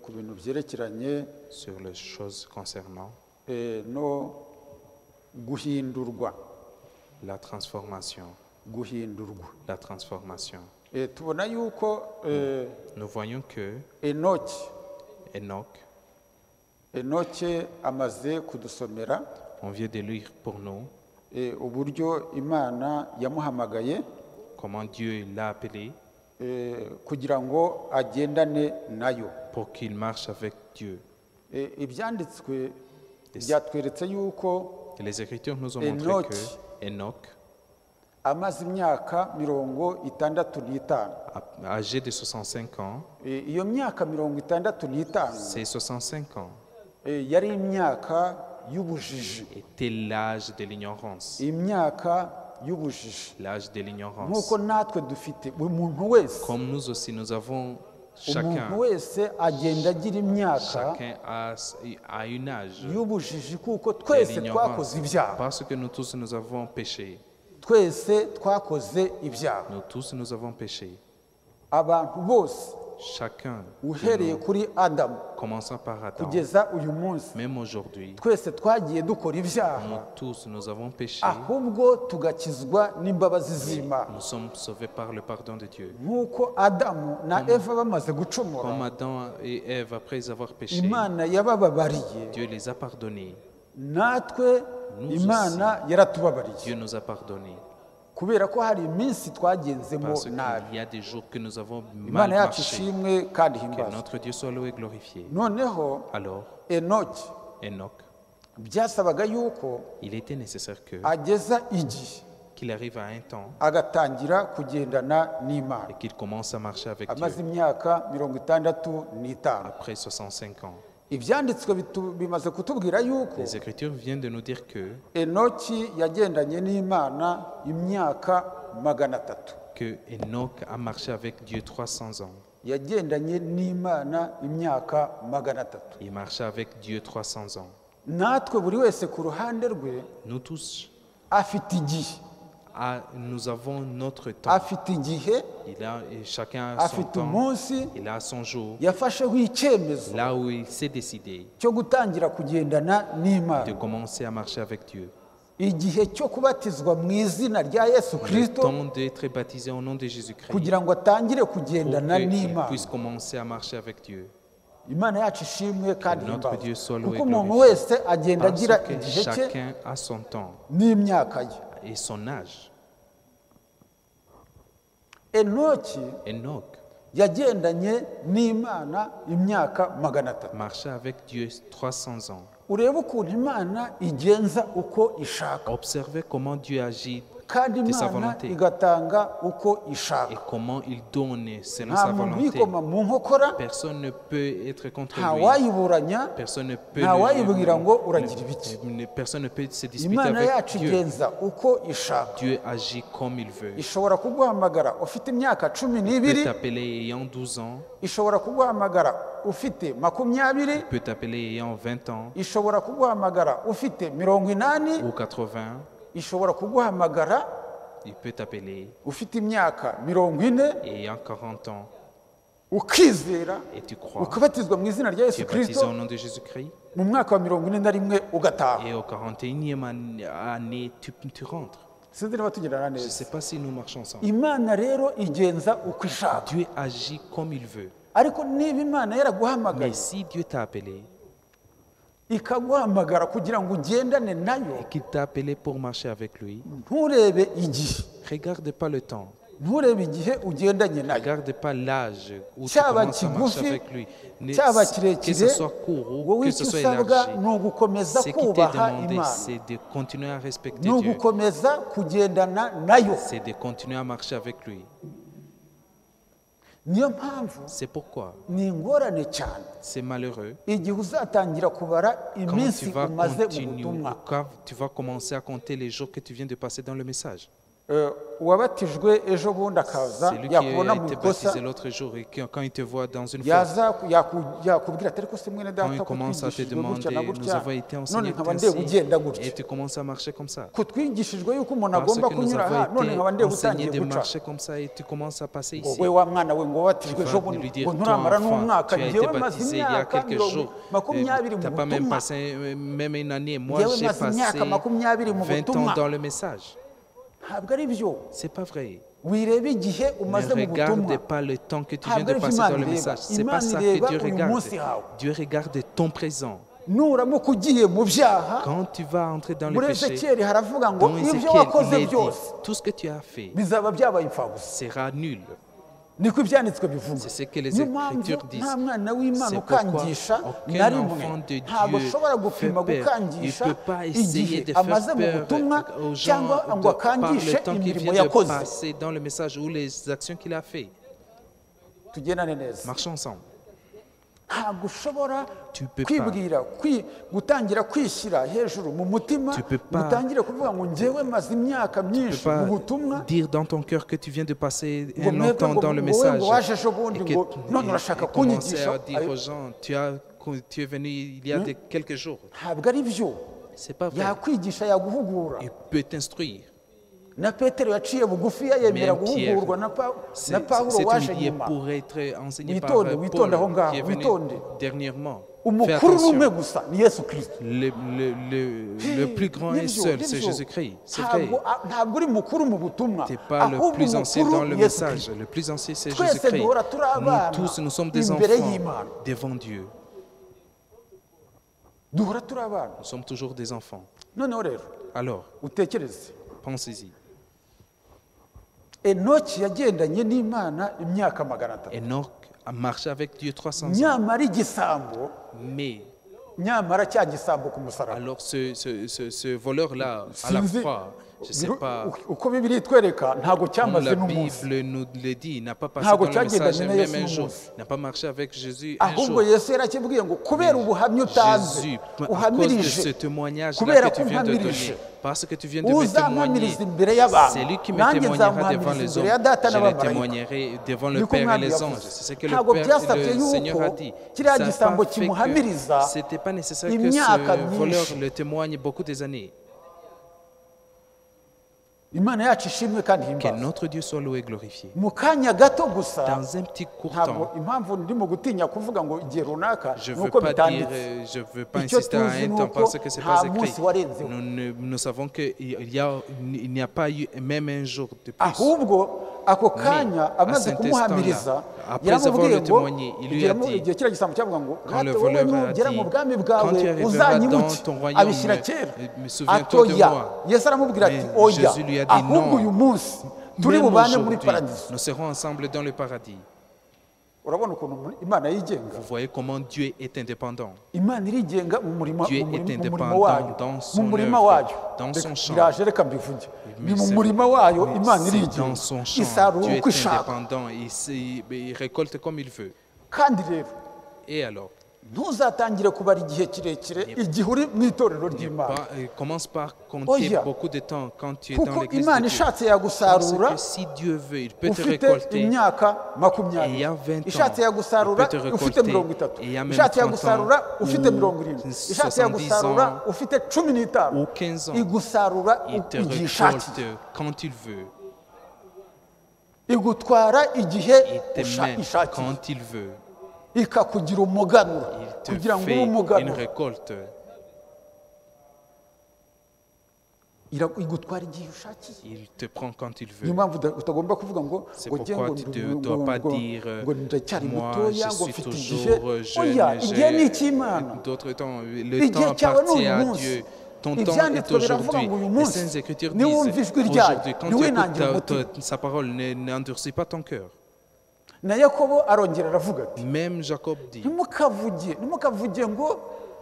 ku bintu byerekeranye sur les choses concernant no guhindurwa. la transformation. Guhindurwa. La transformation. Tubona yuko Nous voyons que Enoki amaze kudusomera on vient de lire pour nous uburyo Imana yamuhamagaye comment Dieu l'a appelé kugira ngo agendane nayo. pour qu'il marche avec Dieu. Ibyanditswe byatweretse yuko Et les Écritures nous ont montré Enoch que Enoch, amaze imyaka 65. âgé de 65 ans, Iyo myaka 65 ces 65 ans yari imyaka y'ubujiji, était l'âge de l'ignorance. imyaka y'ubujiji, L'âge de l'ignorance. nk'uko natwe dufite. Buri muntu wese, Comme nous aussi, nous avons umuntu wese agenda agira imyaka chacun a une âge y'ubujiji, kuko de twese l'ignorance. twakoze ibyaha. Parce que nous tous, nous avons péché. Twese twakoze ibyaha, Nous tous, nous avons péché. abantu bose, Chacun, de uhereye nous, kuri Adamu commençant par Adam, kugeza uyu munsi, même aujourd'hui, twese twagiye dukora nous ibyaha, tous, nous avons péché. ahubwo tugakizwa n'imbabazi z'Imana. Nous sommes sauvés par le pardon de Dieu. Nk'uko Adamu na Eva bamaze Comme gucumura, Adam et Ève, après avoir péché, Imana yabababariye, Dieu les a pardonnés. natwe nous aussi, imana yaratubabariye Dieu nous a pardonné. kubera ko hari iminsi twagenzemo Parce nabi. qu'il y a des jours que nous avons mal imana yacu marché. ishimwe kandi Que himbazwe. notre Dieu soit loué et glorifié. noneho Alors, enoki Enoch, byasabaga yuko il était nécessaire ageza igihe qu'il arrive à un temps agatangira kugendana n'imana et qu'il commence à marcher avec amaze Dieu imyaka 65 après 65 ans. ibyanditswe bimaze kutubwira yuko Les Écritures viennent de nous dire que enoki yagendanye n'imana imyaka 300 Enoch a marché avec Dieu 300 ans. yagendanye n'imana imyaka 300 Il marchait avec Dieu 300 ans. natwe buri wese ku ruhande rwe Nous tous, afite igihe nous avons notre temps. afite igihe Et chacun a son afite temps. umunsi Il a son jour. yafasheho icyemezo Là où il s'est décidé cyo gutangira kugendana de n'imana commencer à marcher avec Dieu. igihe cyo kubatizwa mu izina rya yesu Le kirisito temps d'être baptisé au nom de Jésus-Christ. kugira ngo atangire Pour kugendana qu'il n'imana puisse commencer à marcher avec Dieu. imana yacu ishimwe kandi Notre himbazwe. Dieu soit loué kuko et umuntu glorifié. wese agenda Parce agira que igihe cye chacun a son temps n'imyaka ye et son âge. enoki Enoch yagendanye n'imana imyaka 300 marchait avec Dieu 300 ans. urebe ukuntu imana igenza uko ishaka Observez comment Dieu agit kandi de sa imana volonté igatanga uko et ishaka comment il donne selon nta sa muntu volonté. yikoma mu nkokora Personne ne peut être contre nta lui. wayiburanya Personne ne peut, nta wayibwira ngo uragira ibiki personne ne peut se disputer imana avec yacu Dieu. igenza uko ishaka Dieu agit comme il veut. ishobora kuguhamagara ufite imyaka 12 Il peut t'appeler ayant 12 ans, ishobora kuguhamagara ufite 20 il peut t'appeler ayant 20 ans ishobora kuguhamagara ufite 80 ou 80, ishobora kuguhamagara il peut t'appeler ufite imyaka 40 ayant 40 ans ukizera et tu crois. ukabatizwa mu izina rya Tu es yesu baptisé kirisito au nom de Jésus-Christ mu mwaka wa 41 ugataha et au 41e année, tu rentres. sinzi niba tugendana Je ne neza sais pas si nous marchons ensemble. imana rero igenza uko ishaka Dieu agit comme il veut. ariko niba imana yaraguhamagaye Mais si Dieu t'a appelé ikaguhamagara kugira ngo ugendane nayo et qu'il t'a appelé pour marcher avec lui, nturebe igihe regarde pas le temps. nturebe igihe ugendanye nayo Regarde pas l'âge où tu cyaba commences à marcher kigufi avec lui. cyaba Que ce kirekire soit court ou wowe que icyo ce soit usabwa élargi. ni ugukomeza Ce qui t'est kubaha demandé, imana c'est de continuer à respecter ni Dieu. ugukomeza kugendana nayo C'est de continuer à marcher avec lui. niyo mpamvu C'est pourquoi ni ingorane cyane c'est malheureux igihe uzatangira kubara quand iminsi tu vas umaze mu continuer, butumwa quand tu vas commencer à compter les jours que tu viens de passer dans le message. uwabatijwe ejo bundi akaza C'est lui qui a yakubona mu été ikosa baptisé l'autre jour et quand il te voit dans une faute, yaza yakubwira ati ariko se mwene quand il data commence à te kutwigishijwe gutya na demander, nous gutya avons été none enseignés nkaba ndeba ugenda ainsi, gutya et tu commences à marcher comme ça. kutwigishijwe yuko umuntu Parce agomba que nous kunyura aha avons none nkaba été ndeba enseignés utangiye de guca marcher comme ça et tu commences à passer ici. wowe wa mwana we ngo wabatijwe Tu ejo vas bundi lui dire, ngo toi nturamara enfant, n'umwaka tu as njyewe été maze baptisé il y a imyaka quelques jours, 20 tu mu n'as pas même butumwa passé même une année. Moi, Njyewe j'ai maze imyaka passé 20 mu 20 ans butumwa dans le message. ntabwo ari byo C'est pas vrai. wirebe igihe Ne umaze mu butumwa regarde pas le temps que tu viens Ntabwo de ari byo passer Imana dans le ireba. message. C'est Imana pas ça ireba que Dieu uyu regarde. munsi hawe. Dieu regarde ton présent. nuramuka ugiye mu byaha Quand tu vas entrer dans le muri péché, ezekiyeli haravuga ngo dans ibyo Ézéchiel, wakoze il est dit, byose tout ce que tu as fait bizaba byabaye imfabusa sera nul. niko ibyanditswe bivuga C'est ce que les niyo mpamvu Écritures disent. nta mwana w'imana C'est pourquoi ukangisha na aucun rimwe enfant de ntabwo Dieu ashobora gupima fait peur. gukangisha Il peut pas essayer igihe de faire amaze mu peur butumwa aux gens cyangwa ngo par akangishe le temps qu'il imirimo vient de yakoze passer dans le message ou les actions qu'il a fait. tugendane neza Marchons ensemble. ntabwo ushobora Tu peux kwibwira gutangira kwishyira hejuru mu mutima Tu peux pas- utangire kuvuga ngo njyewe maze imyaka Tu myinshi peux mu pas butumwa dire dans ton cœur que tu viens de passer ngo un mwebwe longtemps ngo dans le wowe message ngo waje ejo bundi et que ngo none urashaka et commencer kunyigisha à dire aux gens, tu es venu il y a quelques jours. ntabwo ari byo C'est pas vrai. yakwigisha yaguhugura Il peut t'instruire. na petero yaciye bugufiya yemera Même Pierre, guhugurwa na C'est pawulo waje un billet nyuma pour être enseigné par Witonde, witonde aho Paul ngaho, qui est venu witonde. dernièrement. Fais umukuru ni umwe attention. gusa ni yesu kirisito Le plus grand et seul, c'est Jésus-Christ. C'est vrai. ntabwo uri mukuru mu butumwa Tu n'es pas le ahubwo plus ancien dans umukuru le ni yesu message. kirisito Le plus ancien, c'est twese Jésus-Christ. duhora turi abana Nous tous, nous sommes des imbere enfants y'imana devant Dieu. duhora turi abana Nous sommes toujours des enfants. noneho rero Alors, utekereze pensez-y. enoki yagendanye n'imana imyaka 300 Enoch a marché avec Dieu 300 ans. nyamara igisambo Mais nyamara cya gisambo ku musaraba alors ce voleur-là, à la Sinzi- croix, je ne sais pas, uko bibiri itwereka ntabwo comme cyamaze la n'umunsi Bible nous le dit, n'a pas passé Ntabwo dans le message cyagendanye na même Yesu un jour, n'umunsi. n'a pas marché avec Jésus un ahubwo jour. yesu yarakibwiye ngo kubera ubuhamya utanze Jésus, à cause de uhamirije ce témoignage-là kubera que ko tu viens de umpamirije donner, parce que tu viens de me témoigner, uzampamiriza imbere y'abantu c'est lui qui me nanjye témoignera devant nzamuhamiriza les imbere ya hommes. data Je le n'abamarayika témoignerai devant le niko Père et umwami les yavuze anges. C'est ce que ntabwo le byasabye Seigneur a yuko dit. kiriya Ça n'a gisambo pas fait kimuhamiriza que c'était pas nécessaire que imyaka ce voleur myinshi. le témoigne beaucoup des années. imana yacu ishimwe kandi Que himbazwe notre Dieu soit loué et glorifié. mu kanya gato gusa Dans un petit court ntabwo temps, impamvu ndimo gutinya kuvuga ngo igihe runaka je ne ni veux uko pas dire, bitanditse je veux pas Icyo insister à tuzi un ni temps uko parce que c'est nta pas écrit. munsi warenzeho Nous savons qu'il n'y a pas eu même un jour de plus. ahubwo ako kanya amaze cet kumuhamiriza instant-là, après yaramubwiye avoir le ngo témoigné, il lui a igihe dit, igihe kiriya gisambo cyavuga ngo Quand le "Rata wowe voleur a nugera mu dit, bwami quand bwawe tu arriveras uzanyibuke dans ton royaume, abishyira kera souviens-toi de atoya moi. yesu aramubwira ati Mais oya Jésus lui a dit, ahubwo non. uyu munsi turi Même bubane muri aujourd'hui, paradiso nous serons ensemble dans le paradis. urabona ukuntu imana yigenga Vous voyez comment Dieu est indépendant. imana irigenga mu murimo Dieu mu murimo- est mu murimo indépendant wayo dans mu son murima œuvre, wayo dans Reka- son champ. biraje reka mbivuge Mais ni mu c'est- murima wayo mais imana c'est irigenga dans son champ. isarura Dieu uko est ishaka indépendant. Il récolte comme il veut. kandi rero Et alors, ntuzatangire kubara igihe kirekire igihe uri mu itorero ry'imana commence par compter Oya. beaucoup de temps quand tu es dans kuko l'église imana de Dieu. ishatse Parce yagusarura que si Dieu veut, il peut te ufite récolter. imyaka Et il y makumyabiri a 20 ans, ishatse yagusarura il peut te ufite récolter. 30 Et il y a même ishatse 30 yagusarura ans, ufite ou 70 ishatse 70 yagusarura ans, ufite 15 ou 15 ans. igusarura Il te igihe ishakiye récolte quand il veut. igutwara igihe Il te met ishakiye quand il veut. ikakugira umuganura Il te kugira ngo ube fait une umuganura récolte. igutwara igihe ushakiye Il te prend quand il niyo veut. mpamvu utagomba kuvuga ngo C'est ngo njye pourquoi ngo tu ne dois pas dire, ngo ndacyari moi mutoya je ngo suis mfite igihe toujours oya jeune, igihe ni j'ai icy'imana d'autres temps. Le igihe temps cyawe ni appartient uyu à munsi Dieu. Ton temps est ibyanditswe biravuga aujourd'hui. ngo uyu Les munsi Saintes Écritures niwumva disent, ijwi ryayo aujourd'hui, quand tu ntiwinangire écoutes umutima sa parole, n'endurcis pas ton cœur. na yakobo arongera aravuga ati Même Jacob dit, ntimukavuge ngo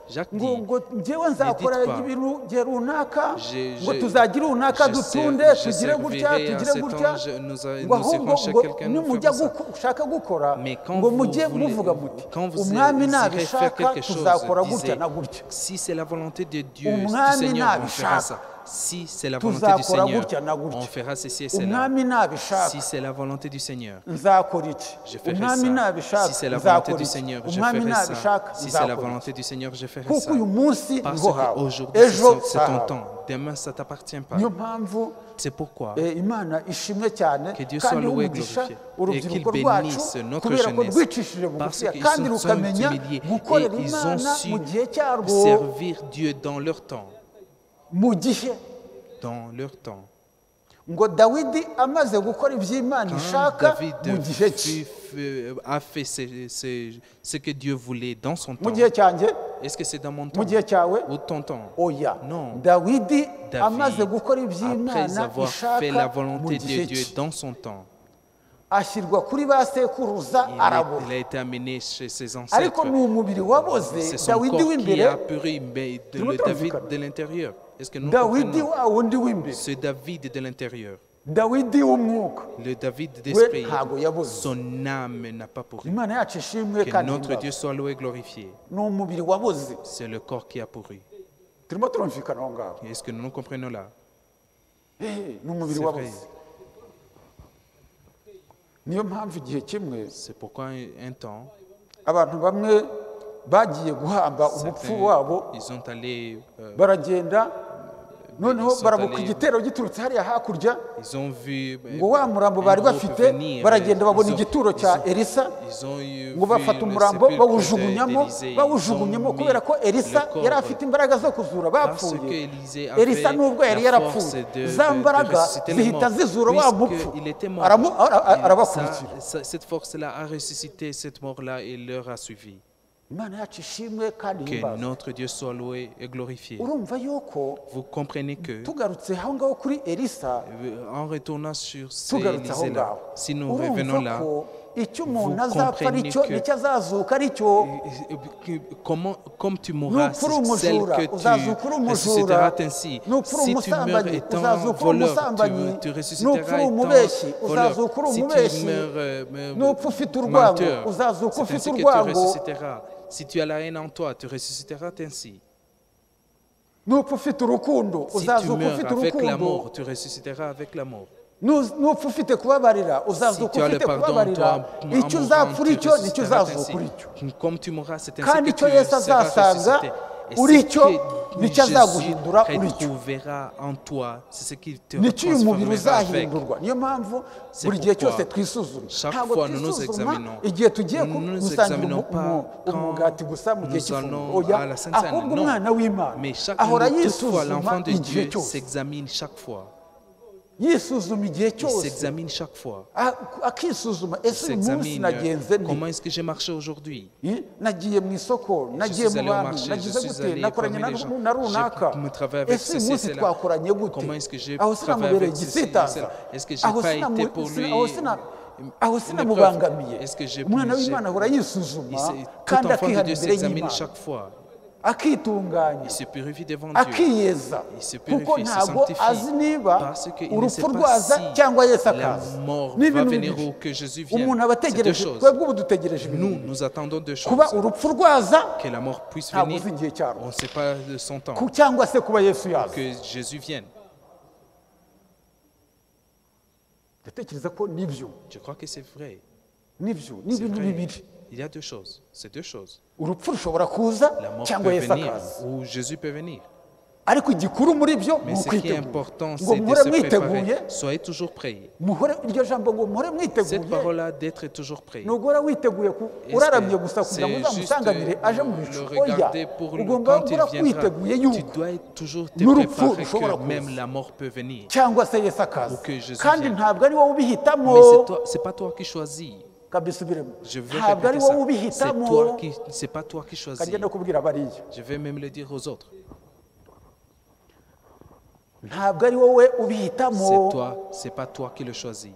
Jacques ngo dit, ngo njyewe nzakora Ne dites pas. ibintu gihe runaka Je- ngo je- tuzagira runaka je dutunde ser- je tugire gutya servirai à tugire cet gutya ange, nous ngo irons ahubwo chez ngo quelqu'un, nous nimujya ferons ça. gushaka gukora Mais quand ngo vous mujye voulez- muvuga muti quand vous umwami irez faire nabishaka quelque chose, tuzakora gutya disez, na gutya si c'est la volonté de Dieu, du Umwami Seigneur, on nabishaka. fera ça. Si c'est la volonté du tuzakora Seigneur, gutya na gutya on fera ceci et cela. umwami nabishaka Si c'est la volonté du Seigneur, nzakora iki je ferai umwami ça. nabishaka Si c'est la volonté nzakora du iki Seigneur, je umwami ferai ça. nabishaka Si c'est la nzakora volonté iki du Seigneur, je ferai kuko ça. uyu munsi Parce niho hawe qu'aujourd'hui, ejo c'est ton hawe temps. Demain, ça ne t'appartient pas. niyo mpamvu C'est pourquoi imana ishimwe cyane Que Dieu soit kandi loué et umugisha glorifié. urubyiruko Et qu'il rwacu bénisse notre kubera ko jeunesse. rwicishije Parce bugufiya qu'ils kandi sont rukamenya humiliés gukorera et ils ont imana su mu gihe cyarwo servir Dieu dans leur temps. mu gihe Dans leur temps. ngo dawidi amaze gukora iby'imana Quand ishaka David mu gihe cye a fait ce que Dieu voulait dans son mu temps, gihe cyanjye est-ce que c'est dans mon temps mu gihe cyawe ou ton temps? oya Non. dawidi David, amaze gukora après iby'imana avoir fait la ishaka mu volonté gihe de Dieu cye dans son temps, ashyirwa kuri ba sekuruza arabura il a été amené chez ses ariko ancêtres. ni umubiri waboze C'est son dawidi corps qui w'imbere a puré, mais le David de l'intérieur. Est-ce que nous dawidi comprenons? wa wundi w'imbere Ce David de l'intérieur, dawidi w'umwuka le David we d'esprit, ntago yaboze son âme n'a pas pourri. imana yacu ishimwe Que kandi notre ihimbaze. Dieu soit loué et glorifié. ni umubiri waboze C'est le corps qui a pourri. turimo turumvikana aho ngaho Est-ce que nous comprenons là? ni umubiri C'est vrai. waboze niyo mpamvu igihe kimwe C'est pourquoi un temps, abantu bamwe bagiye guhamba umupfu certains, wabo ils ont allé, baragenda noneho sont barabuka allés- igitero giturutse hariya hakurya ils ont vu ngo wa murambo un bari groupe bafite venir, baragenda babona ils ont- igituro cya elisa ils ont eu ngo vu bafata le umurambo sépulcre bawujugunyamo d'Élisée. Ils bawujugunyamo ont kubera ko mis elisa le corps yari afite imbaraga zo kuzura parce que bapfuye Élisée avait elisa nubwo yari la force yarapfuye de za mbaraga ressusciter les zihita morts, zizura wa puisque mupfu il était mort. arabakurikira Cette force-là a ressuscité cette mort-là et leur a suivi. imana yacu ishimwe kandi Que himbazwe. notre Dieu soit loué et glorifié. urumva yuko Vous comprenez que, tugarutse aho ngaho kuri elisa en retournant sur ces tugarutse aho Élisées-là, ngaho si nous revenons urumva là, ko icyo vous umuntu azapfa ari comprenez cyo que- nicyo azazuka ari cyo. comme tu mourras, Nupfura c'est celle umujura, que uzazuka uri tu umujura. ressusciteras ainsi. Nupfura Si tu meurs umusambanyi, étant uzazuka uri voleur, umusambanyi. tu ressusciteras Nupfura étant umubeshyi, voleur. uzazuka uri Si tu umubeshyi. meurs Nupfa ufite urwango, menteur, uzazuka c'est ufite ainsi que tu urwango. ressusciteras. Si tu as la haine en toi, tu ressusciteras ainsi. Nupfa ufite urukundo, Si tu uzazuka meurs ufite avec urukundo. l'amour, tu ressusciteras avec l'amour. Nupfa ufite kubabarira, Si uzazuka tu as le ufite pardon en kubabarira. toi, Icyo en uzapfa mourant, uri tu cyo nicyo ressusciteras uzazuka uri ainsi. cyo. Comme tu mourras, c'est ainsi Kandi que icyo tu Yesu seras azasanga ressuscité. Et uri ce cyo que nicyo Jésus azaguhindura uri cyo. retrouvera en toi, c'est ce qu'il te nicyo uyu mubiri transformera avec. uzahindurwa. Niyo mpamvu C'est buri gihe pourquoi cyose twisuzuma. chaque Ntabwo fois nous nous twisuzuma examinons. igihe tugiye Nous nous gusangira examinons pas quand umugati gusa mu gihe nous cy'ifunguro. allons à la Sainte Seine. Ahubwo Non. umwana w'Imana Mais chaque ahora toutefois, l'enfant yisuzuma de igihe Dieu cyose. s'examine chaque fois. Yisuzuma igihe Il cyose. s'examine chaque fois. Akisuzuma Il ese uyu munsi s'examine. nagenze nte? Comment est-ce que j'ai marché aujourd'hui? Nagiye mu isoko, nagiye suis mu allé au bantu, marché, nagize je suis gute, allé nakoranye parmi les gens. na runaka. J'ai travaillé avec Ese uyu ceci et munsi cela. twakoranye gute? Comment est-ce que j'ai Aho travaillé sinamubereye avec ceci et igisitaza. cela? Est-ce que j'ai Aho pas sinamu- été pour lui aho sina- aho une sinamubangamiye. épreuve? Est-ce que j'ai- Umwana j'ai- w'Imana ahora yisuzuma Tout kandi enfant de akihana Dieu imbere s'examine y'Imana, chaque fois. akitunganya, Il se purifie devant Dieu. akiyeza, Il se kuko purifie, se ntabwo sanctifie. azi niba Parce qu'il ne urupfu sait pas rwaza si cyangwa Yesu la akaza. mort Ni va ibintu venir bibiri. ou que Jésus vienne. Umuntu aba C'est deux ategereje, choses. twebwe ubu dutegereje ibintu Nous, bibiri. nous attendons deux choses. kuba urupfu rwaza Que la mort puisse ntabwo venir. uzi igihe cyarwo, On ne sait pas de son temps. cyangwa se kuba Yesu yaza. Que Jésus vienne. ndatekereza ko nibyo Je crois que c'est vrai. nibyo ni C'est ibintu vrai. bibiri. Il y a deux choses. C'est deux choses. urupfu rushobora kuza La mort cyangwa peut Yesu venir akaza, ou Jésus peut venir. ariko igikuru muri byo ni Mais ce qui est ukwitegura. important, ngo c'est de muhore se mwiteguye, préparer. Soyez toujours prêts. muhore iryo jambo ngo muhore Cette mwiteguye. parole-là d'être toujours prêt. ntugora witeguye Est-ce uraramye que gusa kugira ngo c'est uzamusanganire juste aje mu le bicu. Oya, regarder pour ugomba quand il guhora viendra. witeguye Tu yuko dois toujours te n'urupfu préparer rushobora que même kuza la mort peut venir. cyangwa se Yesu akaza, Ou que Jésus kandi vienne. ntabwo ari wowe ubihitamo. Mais c'est pas toi qui choisis. kabisubiremo, Je veux ntabwo ari répéter wowe ça. ubihitamo. C'est pas toi qui choisis. kagenda kubwira bariya, Je vais même le dire aux autres. ntabwo ari wowe ubihitamo. C'est pas toi qui le choisis.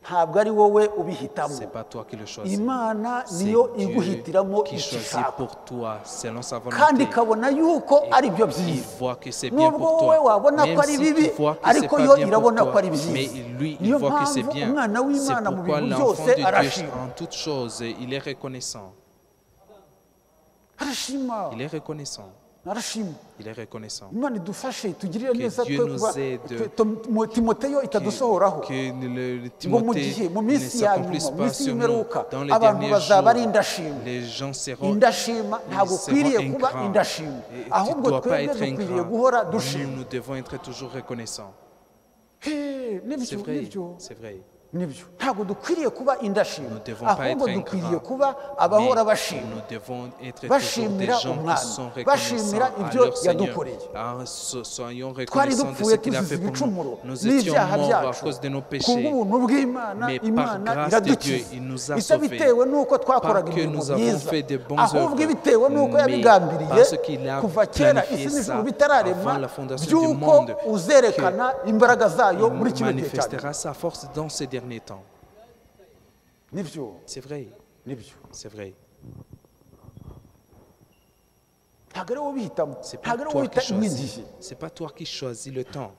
ntabwo ari wowe ubihitamo. C'est pas toi qui le choisis. Imana C'est niyo Dieu iguhitiramo qui icyo choisit ishaka, pour toi selon sa kandi volonté. ikabona yuko ari byo Il byiza. voit que c'est bien nubwo pour wowe toi. wabona Même ko ari si bibi, tu vois que c'est ariko pas yo bien pour irabona toi, ko ari mais byiza. lui, il niyo voit que c'est mpamvu bien. umwana C'est w'Imana mu pourquoi bintu l'enfant byose de Dieu, arashima. en toutes choses, il est reconnaissant. arashima Il est reconnaissant. arashima. Il est reconnaissant. Imana idufashe tugirire Que neza Dieu twe nous kuba aide. timoteyo itadusohoraho, Que le ngo mu Timothée gihe mu ne minsi ya s'accomplisse nyuma, mu pas minsi sur nous. y'imperuka, Dans les abantu derniers bazaba ari jours, indashima. les gens seront indashima ntabwo ils seront ukwiriye kuba ingrats. indashima, Et tu ahubwo dois pas twebwe être dukwiriye ingrat. guhora Nous, dushima. nous devons être toujours reconnaissants. Hey, C'est nibyo vrai. nibyo C'est vrai. nibyo ntabwo dukwiriye kuba indashima, Nous devons pas ahubwo être dukwiriye ingrats. kuba abahora Mais bashima, nous devons être toujours des bashimira gens qui umwami, sont bashimira reconnaissants à ibyo leur Seigneur. yadukoreye. Soyons twari reconnaissants de dupfuye ce qu'il a tuzize fait pour ibicumuro nous. Nous étions n'ibyaha morts à byacu, cause de nos péchés. kubw'ubuntu bw'Imana Mais par Imana grâce de Dieu, iradukiza, il nous a itabitewe n'uko Pas twakoraga que imirimo nous avons myiza, fait de bonnes ahubwo œuvres, ibitewe n'uko mais yabigambiriye parce qu'il a kuva kera planifié isi n'ijuru ça bitararemwa, avant la fondation du by'uko monde, uzerekana imbaraga zayo muri Il kino gihe cyane. manifestera sa force dans ces derniers temps. nibyo C'est vrai. nibyo C'est vrai. ntabwo ari wowe ubihitamo, C'est pas ntabwo ari wowe toi uhita qui choisis. igihe, C'est pas toi qui choisis le temps.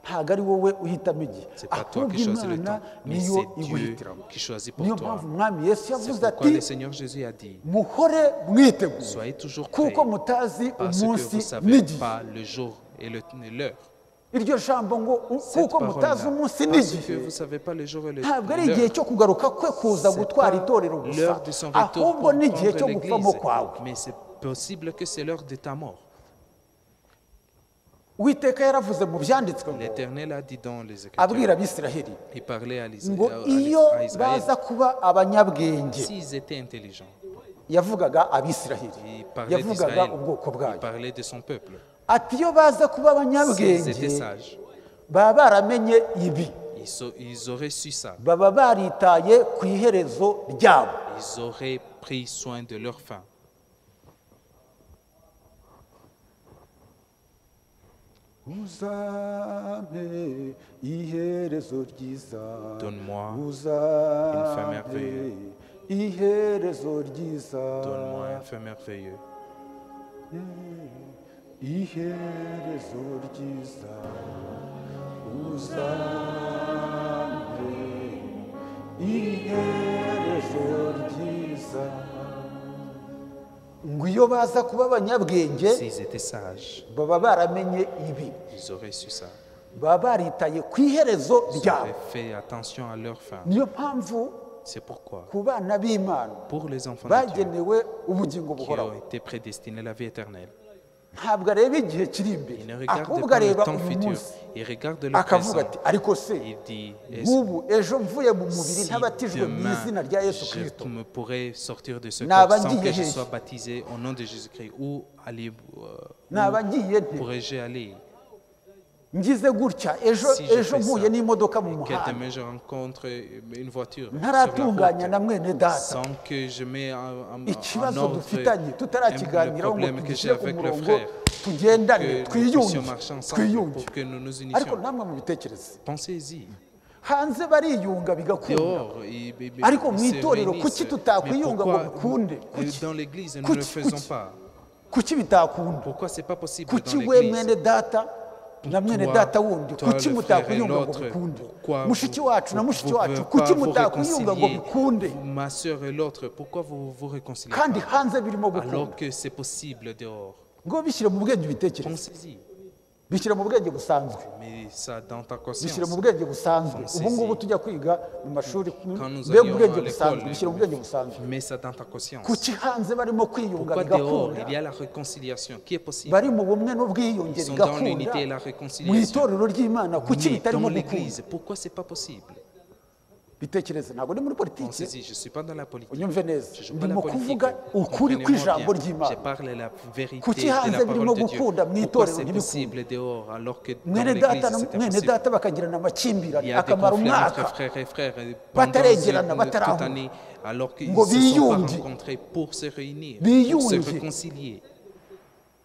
ntabwo ari wowe uhitamo igihe, C'est pas toi ahubwo qui choisis le Imana temps, mais niyo c'est Dieu iguhitiramo. qui choisit pour niyo toi. mpamvu umwami Yesu C'est yavuze pourquoi le ati Seigneur Jésus a dit, muhore mwiteguye soyez toujours prêts, kuko mutazi parce que umunsi vous ne savez n'igihe. pas le jour et l'heure. iryo jambo ngo Cette kuko mutazi parole-là, umunsi parce que n'igihe vous ne savez pas le jour et ntabwo ari igihe l'heure. cyo kugaruka kwe kuza C'est gutwara pas itorero gusa, l'heure de son retour pour ahubwo n'igihe cyo prendre gupfamo l'église, kwawe. mais c'est possible que c'est l'heure de ta mort. Uwiteka yaravuze mu byanditswe ngo L'Éternel a dit dans les abwira Écritures, abisiraheli il parlait à ngo iyo Israël, baza kuba abanyabwenge, s'ils étaient intelligents, yavugaga abisiraheli, il parlait yavugaga d'Israël, ubwoko il bwayo, parlait de son peuple. ati iyo baza kuba S'ils abanyabwenge étaient sages, baba baramenye ibi, ils auraient su ça. baba baritaye ku iherezo ryabo. Ils auraient pris soin de leur faim. uzampe iherezo ryiza Donne-moi uzampe fin merveilleuse. iherezo ryiza Donne-moi un fin merveilleux. iherezo ryiza uzampe iherezo ryiza ngo iyo baza kuba abanyabwenge S'ils étaient sages, baba baramenye ibi ils auraient su ça. baba baritaye ku iherezo Ils ryabo auraient fait attention à leur faim. niyo mpamvu C'est pourquoi, ku bana b'imana pour les enfants de Dieu bagenewe ubugingo qui buhoraho ont été prédestinés à la vie éternelle, ntabwo areba igihe kiri imbere il ne regarde ahubwo pas le areba temps uyu futur, munsi il regarde le akavuga présent. ati ariko se Il dit, est-ce nk'ubu ejo mvuye mu mubiri si ntabatijwe mu demain izina rya yesu je kirisito me pourrais sortir de ce Naba corps sans ngiye que je hehe? sois baptisé au nom de Jésus-Christ, où naba ngiye nte pourrais-je aller? ngize gutya ejo Si je ejo fais mpuye ça, n'imodoka mu et que muhanda demain je rencontre une voiture sur la ntaratunganya na route, mwene data sans que je mette en ikibazo ordre dufitanye le tutarakiganiraho ngo problème que j'ai tugishyire ku avec le murongo frère, tugendane que nous twiyunge puissions marcher ensemble twiyunge pour que nous nous ariko unissions. namwe mubitekereze Pensez-y. hanze bariyunga bigakunda Dehors, ariko mu ils se itorero kuki réunissent. tutakwiyunga Mais ngo pourquoi, bikunde dans l'église, nous ne Kuki- le faisons kuki- pas? kuki bitakunda Pourquoi c'est pas possible kuki dans we l'église? mwene data na mwene Toi, data wundi toi, kuki le mutakwiyunga frère et ngo l'autre, bikunde pourquoi mushiki vous- wacu na vous- mushiki vous wacu pouvez kuki pas vous mutakwiyunga ngo réconcilier, bikunde ma sœur et l'autre, pourquoi vous vous réconciliez kandi pas? hanze birimo gukunda Alors que c'est possible dehors. ngo bishyire mu bwenge ubitekereze Pensez-y. bishyire mu bwenge busanzwe Mais ça dans ta bishyire mu conscience. bwenge busanzwe Pensez-y. ubu ngubu tujya kwiga mu mashuri Quand nous mbe mu allions bwenge à busanzwe l'école, bishyire mu bwenge busanzwe Mets ça dans ta conscience. kuki hanze barimo kwiyunga Pourquoi dehors, bigakunda il y a la réconciliation qui est possible? bari mu bumwe n'ubwiyunge Ils sont dans bigakunda l'unité et la mu réconciliation. itorero ry'imana kuki Mais bitarimo dans gukunda l'église, pourquoi c'est pas possible? bitekereze ntabwo ndi muri politiki Pensez-y, je ne suis pas dans la politique. unyumve neza Je ne joue pas la ndimo politique. kuvuga ukuri Comprenez-moi kw'ijambo bien. Je ry'imana parle la vérité Kuki de hanze la birimo parole de Dieu. gukunda mu Pourquoi itorero c'est ntibikunde? possible dehors alors que dans mwene data l'église na c'était mwene possible? data bakagirana Il amakimbirane y a des akamara conflits umwaka entre frères et frères pendant bataregerana toute batarahura année alors qu'ils ngo ne se sont pas biyunge. rencontrés pour se réunir, pour Biyunge. se réconcilier.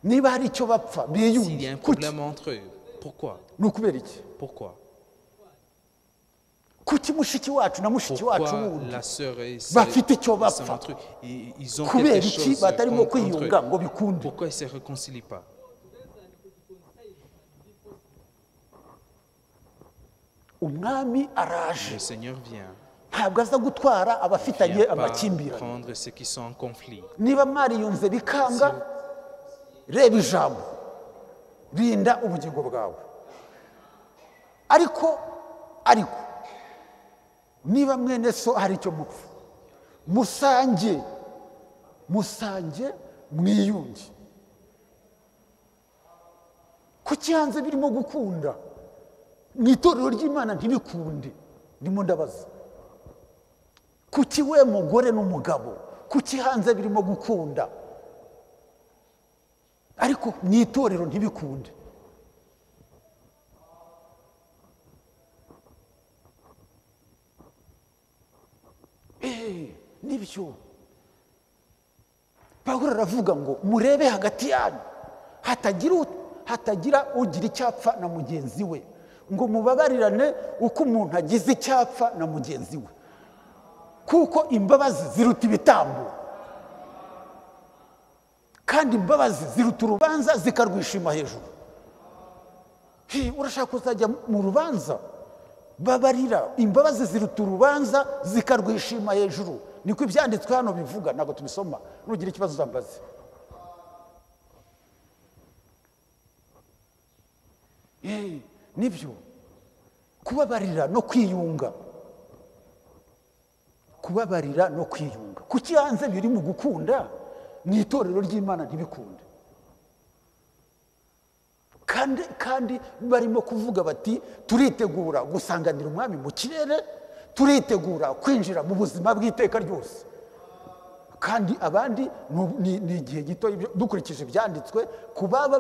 niba hari icyo bapfa S'il y a biyunge un kuki problème entre eux, pourquoi? ni ukubera iki Pourquoi? kuki mushiki wacu na mushiki wacu Pourquoi wundi la sœur et bafite icyo ils sont bapfa entre eux? Ils ont kubera quelque iki chose batarimo contre kwiyunga eux. ngo bikunde Pourquoi ils ne se réconcilient pas? umwami araje Le Seigneur vient. ntabwo aza gutwara Il abafitanye vient pas amakimbirane prendre ceux qui sont en conflit. niba mwariyunze bikanga reba ijambo rinda ubugingo bwawe ariko niba mwene so hari icyo mupfa musange mwiyunge kuki hanze birimo gukunda mu itorero ry'imana ntibikunde ndimo ndabaza kuki we mugore n'umugabo kuki hanze birimo gukunda ariko mu itorero ntibikunde nibyo pawulo aravuga ngo murebe hagati yanyu hatagira ugira icyapfa na mugenzi we ngo mubabarirane uko umuntu agize icyapfa na mugenzi we kuko imbabazi ziruta ibitambo kandi imbabazi ziruta urubanza zikarwishima hejuru urashaka kuzajya mu rubanza babarira imbabazi ziruta urubanza zikarwishima hejuru niko ibyanditswe hano bivuga ntabwo tubisoma nugira ikibazo uzambaze nibyo kubabarira no kwiyunga kuki hanze biri mu gukunda mu itorero ry'imana ntibikunde kandi barimo kuvuga bati turitegura gusanganira umwami mu kirere turitegura kwinjira mu buzima bw'iteka ryose kandi abandi ni igihe gito dukurikije ibyanditswe ku baba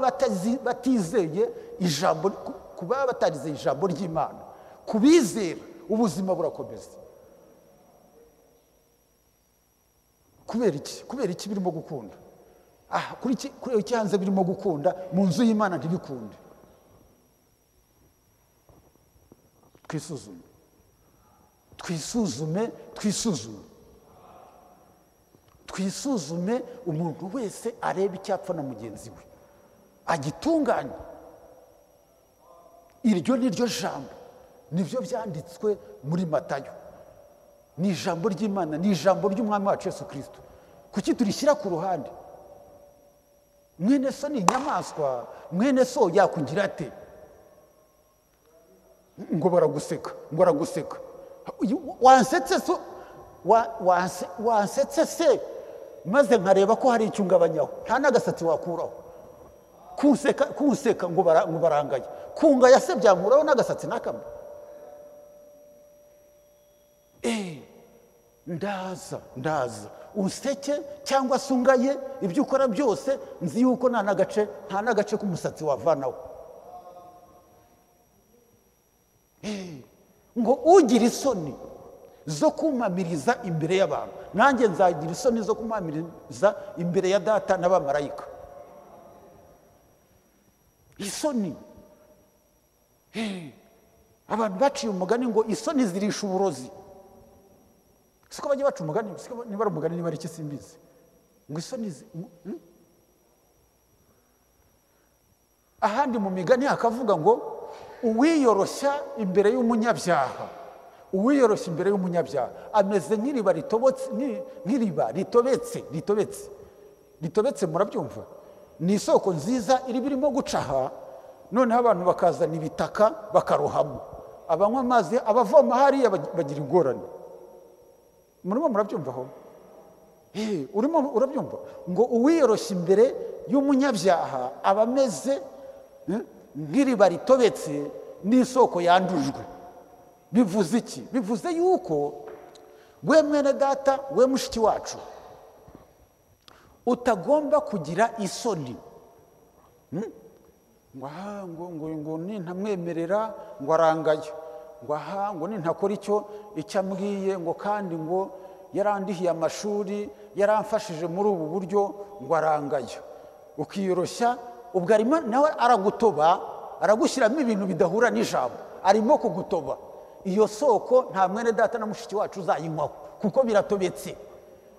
batizeye ijambo ku baba batarizeye ijambo ry'imana ku bizera ubuzima burakomeza kubera iki birimo gukunda? Kuri iki hanze birimo gukunda, mu nzu y'Imana ntibikunde? twisuzume umuntu wese areba icyapfa na mugenzi we agitunganye. Iryo ni ryo jambo, nibyo byanditswe muri Matayo, ni ijambo ry'Imana, ni ijambo ry'umwami wacu Yesu Kristo. Kuki turishyira ku ruhande? Mwene so ni inyamaswa, mwene so yakugira ate? Ngo baraguseka, wansetse se maze nkareba ko hari icyo ungabanyaho, nta n'agasatsi wakuraho. Kunseka ngo barangaye, kungaya se byankuraho n'agasatsi n'akamwe? Ndaza unseke cyangwa se ungaye, ibyo ukora byose nzi yuko nta n'agace k'umusatsi wavanaho. Ngo ugira isoni zo kumpamiriza imbere y'abantu, nanjye nzagira isoni zo kumpamiriza imbere ya Data n'abamarayika. Isoni, abantu baciye umugani ngo isoni zirisha uburozi. Siko bajya baca umugani, niba ari umugani niba ari iki simbizi, ngo isoni ahandi mu migani hakavuga ngo uwiyoroshya imbere y'umunyabyaha, ameze nk'iriba ritobetse, murabyumva? Ni isoko nziza irimo gucaha, noneho abantu bakazana ibitaka bakarohamo, abanywa amazi, abavoma hariya bagira ingorane. Murabyumva aho? Urabyumva ngo uwiyoroshya imbere y'umunyabyaha aba ameze nk'iriba ritobetse n'isoko yandujwe. Bivuze iki? Bivuze yuko we mwene data, we mushiki wacu, utagomba kugira isoni. ngo nintamwemerera ngo arangaye, ngo nintakora icyo ambwiye, ngo kandi ngo yarandihiye amashuri, yaramfashije muri ubu buryo, ngo arangaye. Ukiyoroshya, ubwo arimo nawe aragutoba, aragushyiramo ibintu bidahura n'ijambo, arimo kugutoba. Iyo soko nta mwene data na mushiki wacu uzayinywaho, kuko biratobetse.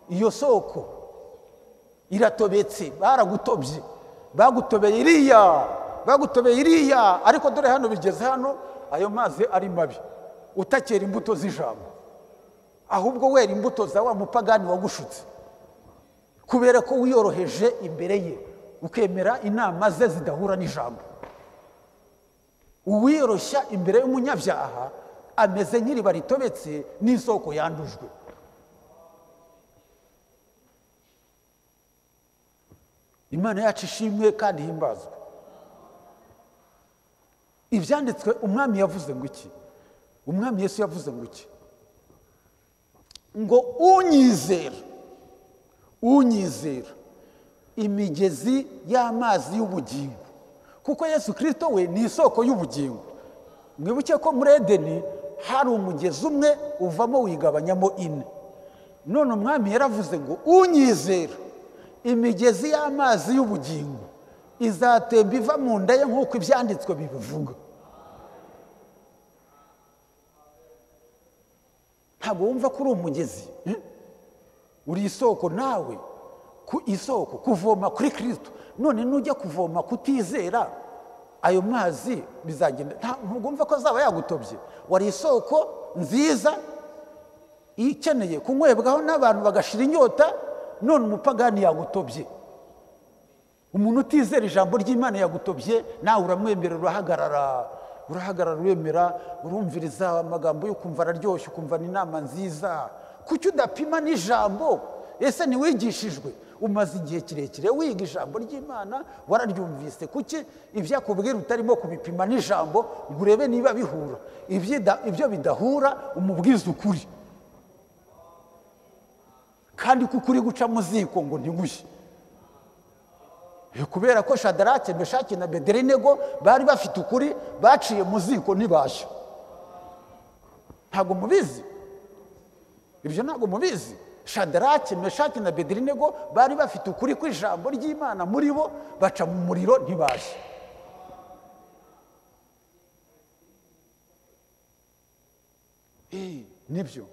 Iyo soko iratobetse, baragutobye, bagutobeye iriya, ariko dore hano bigeze hano, ayo mazi ari mabi, utakera imbuto z'ijambo, ahubwo wera imbuto za wa mupagani wagushutse, kubera ko wiyoroheje imbere ye, ukemera inama ze zidahura n'ijambo. Uwiyoroshya imbere y'umunyabyaha ameze nk'iriba ritobetse n'isoko yandujwe. Imana yacu ishimwe kandi himbazwe. Ibyanditswe, umwami yavuze ngo iki? Umwami Yesu yavuze ngo iki? Ngo unyizera imigezi y'amazi y'ubugingo, kuko Yesu Kristo we ni isoko y'ubugingo. Mwibuke ko muri Edeni hari umugezi umwe uvamo wigabanyamo 4. None umwami yaravuze ngo unyizera imigezi y'amazi y'ubugingo izatemba iva mu nda ye nk'uko ibyanditswe bibivuga. Ntabwo wumva ko uri umugezi, uri isoko nawe, ku isoko, kuvoma kuri Kristo. None nujya kuvoma kutizera, ayo mazi bizagenda, ntabwo wumva ko azaba yagutobye. Wari isoko nziza ikeneye kunywebwaho n'abantu bagashira inyota, none umupagani yagutobye. Umuntu utizera ijambo ry'Imana yagutobye, nawe uramwemerera, urahagarara uremera, urumviriza amagambo yo kumva araryoshye, ukumva ni inama nziza. Kuki udapima n'ijambo? Ese ntiwigishijwe? Umaze igihe kirekire wiga ijambo ry'Imana, wararyumvise. Kuki ibyakubwira utarimo kubipima n'ijambo ngo urebe niba bihura? Ibyo bidahura umubwize ukuri, kandi kuko uri guca mu ziko ngo ntimushye. Kubera ko Shadarake, Meshaki na Abedinego bari bafite ukuri, baciye mu ziko ntibashya. Ntabwo mubizi ibyo? Ntabwo mubizi? shadaraki meshaki na bedirinego bari bafite ukuri kw'ijambo ry'imana muri bo, baca mu muriro ntibaje. Nibyo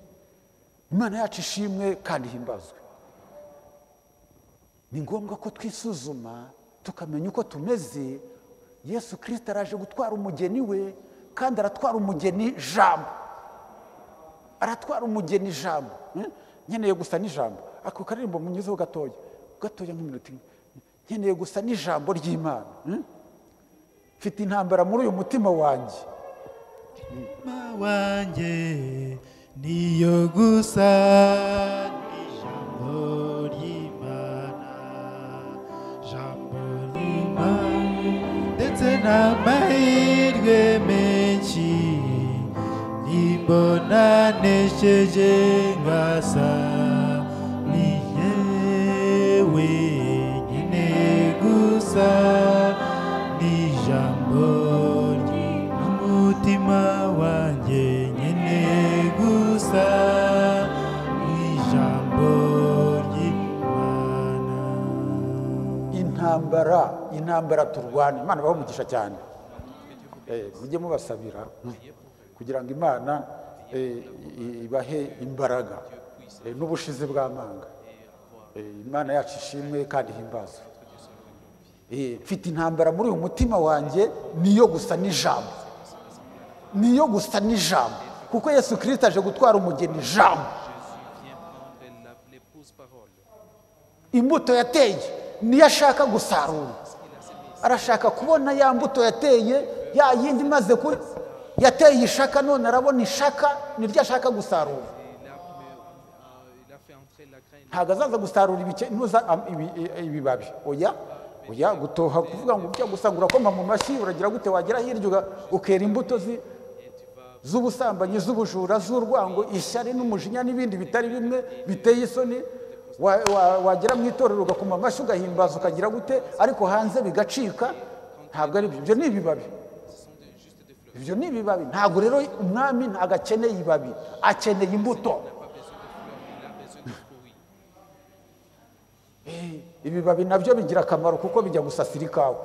imana yacu ishimwe kandi ihimbazwe. Ni ngombwa ko twisuzuma tukamenya uko tumeze. Yesu Kristo araje gutwara umugeni we, kandi aratwara umugeni jambo, aratwara umugeni jambo. Nkeneye gusa n'ijambo, ako karirimbo munyuzeho gatoya nk'iminota imwe. Nkeneye gusa n'ijambo ry'Imana. Mfite intambara muri uyu mutima wanjye. wanjye niyo gusa ijambo ry'Imana, ijambo ry'Imana, ndetse n'amahirwe menshi nimbona nesheje ngasa ni yewe nyine gusa n'ijambo ry'umutima wanjye nyine gusa n'ijambo ry'Imana. Intambara turwana, Imana ibahe umugisha cyane. Mujye mubasabira kugira ngo Imana ibahe imbaraga n'ubushizi bw'amanga. Imana yacu ishimwe kandi ihimbazwe. Mfite intambara muri uyu mutima wanjye, niyo gusa n'ijambo, niyo gusa n'ijambo, kuko Yesu Kristo aje gutwara umugeni jambo. Imbuto yateye niyo ashaka gusarura. Arashaka kubona ya mbuto yateye, ya yindi maze yateye ishaka, none arabona ishaka niryo ashaka gusarura. Ntabwo azaza gusarura ibibabi, oya gutoha, kuvuga ngo ujya gusanga urakoma mu mashyi, uragira gute, wagera hirya ukera imbuto z'ubusambanyi, z'ubujura, z'urwango, ishyari n'umujinya n'ibindi bitari bimwe biteye isoni. Wagera mu itorero ugakoma amashyi ugahimbaza ukagira gute, ariko hanze bigacika. Ntabwo ari ibyo, ni ibibabi. Ibyo ni ibibabi. Ntabwo rero umwami ntabwo akeneye ibibabi, akeneye imbuto. Ibibabi nabyo bigira akamaro kuko bijya gusasira ikawa,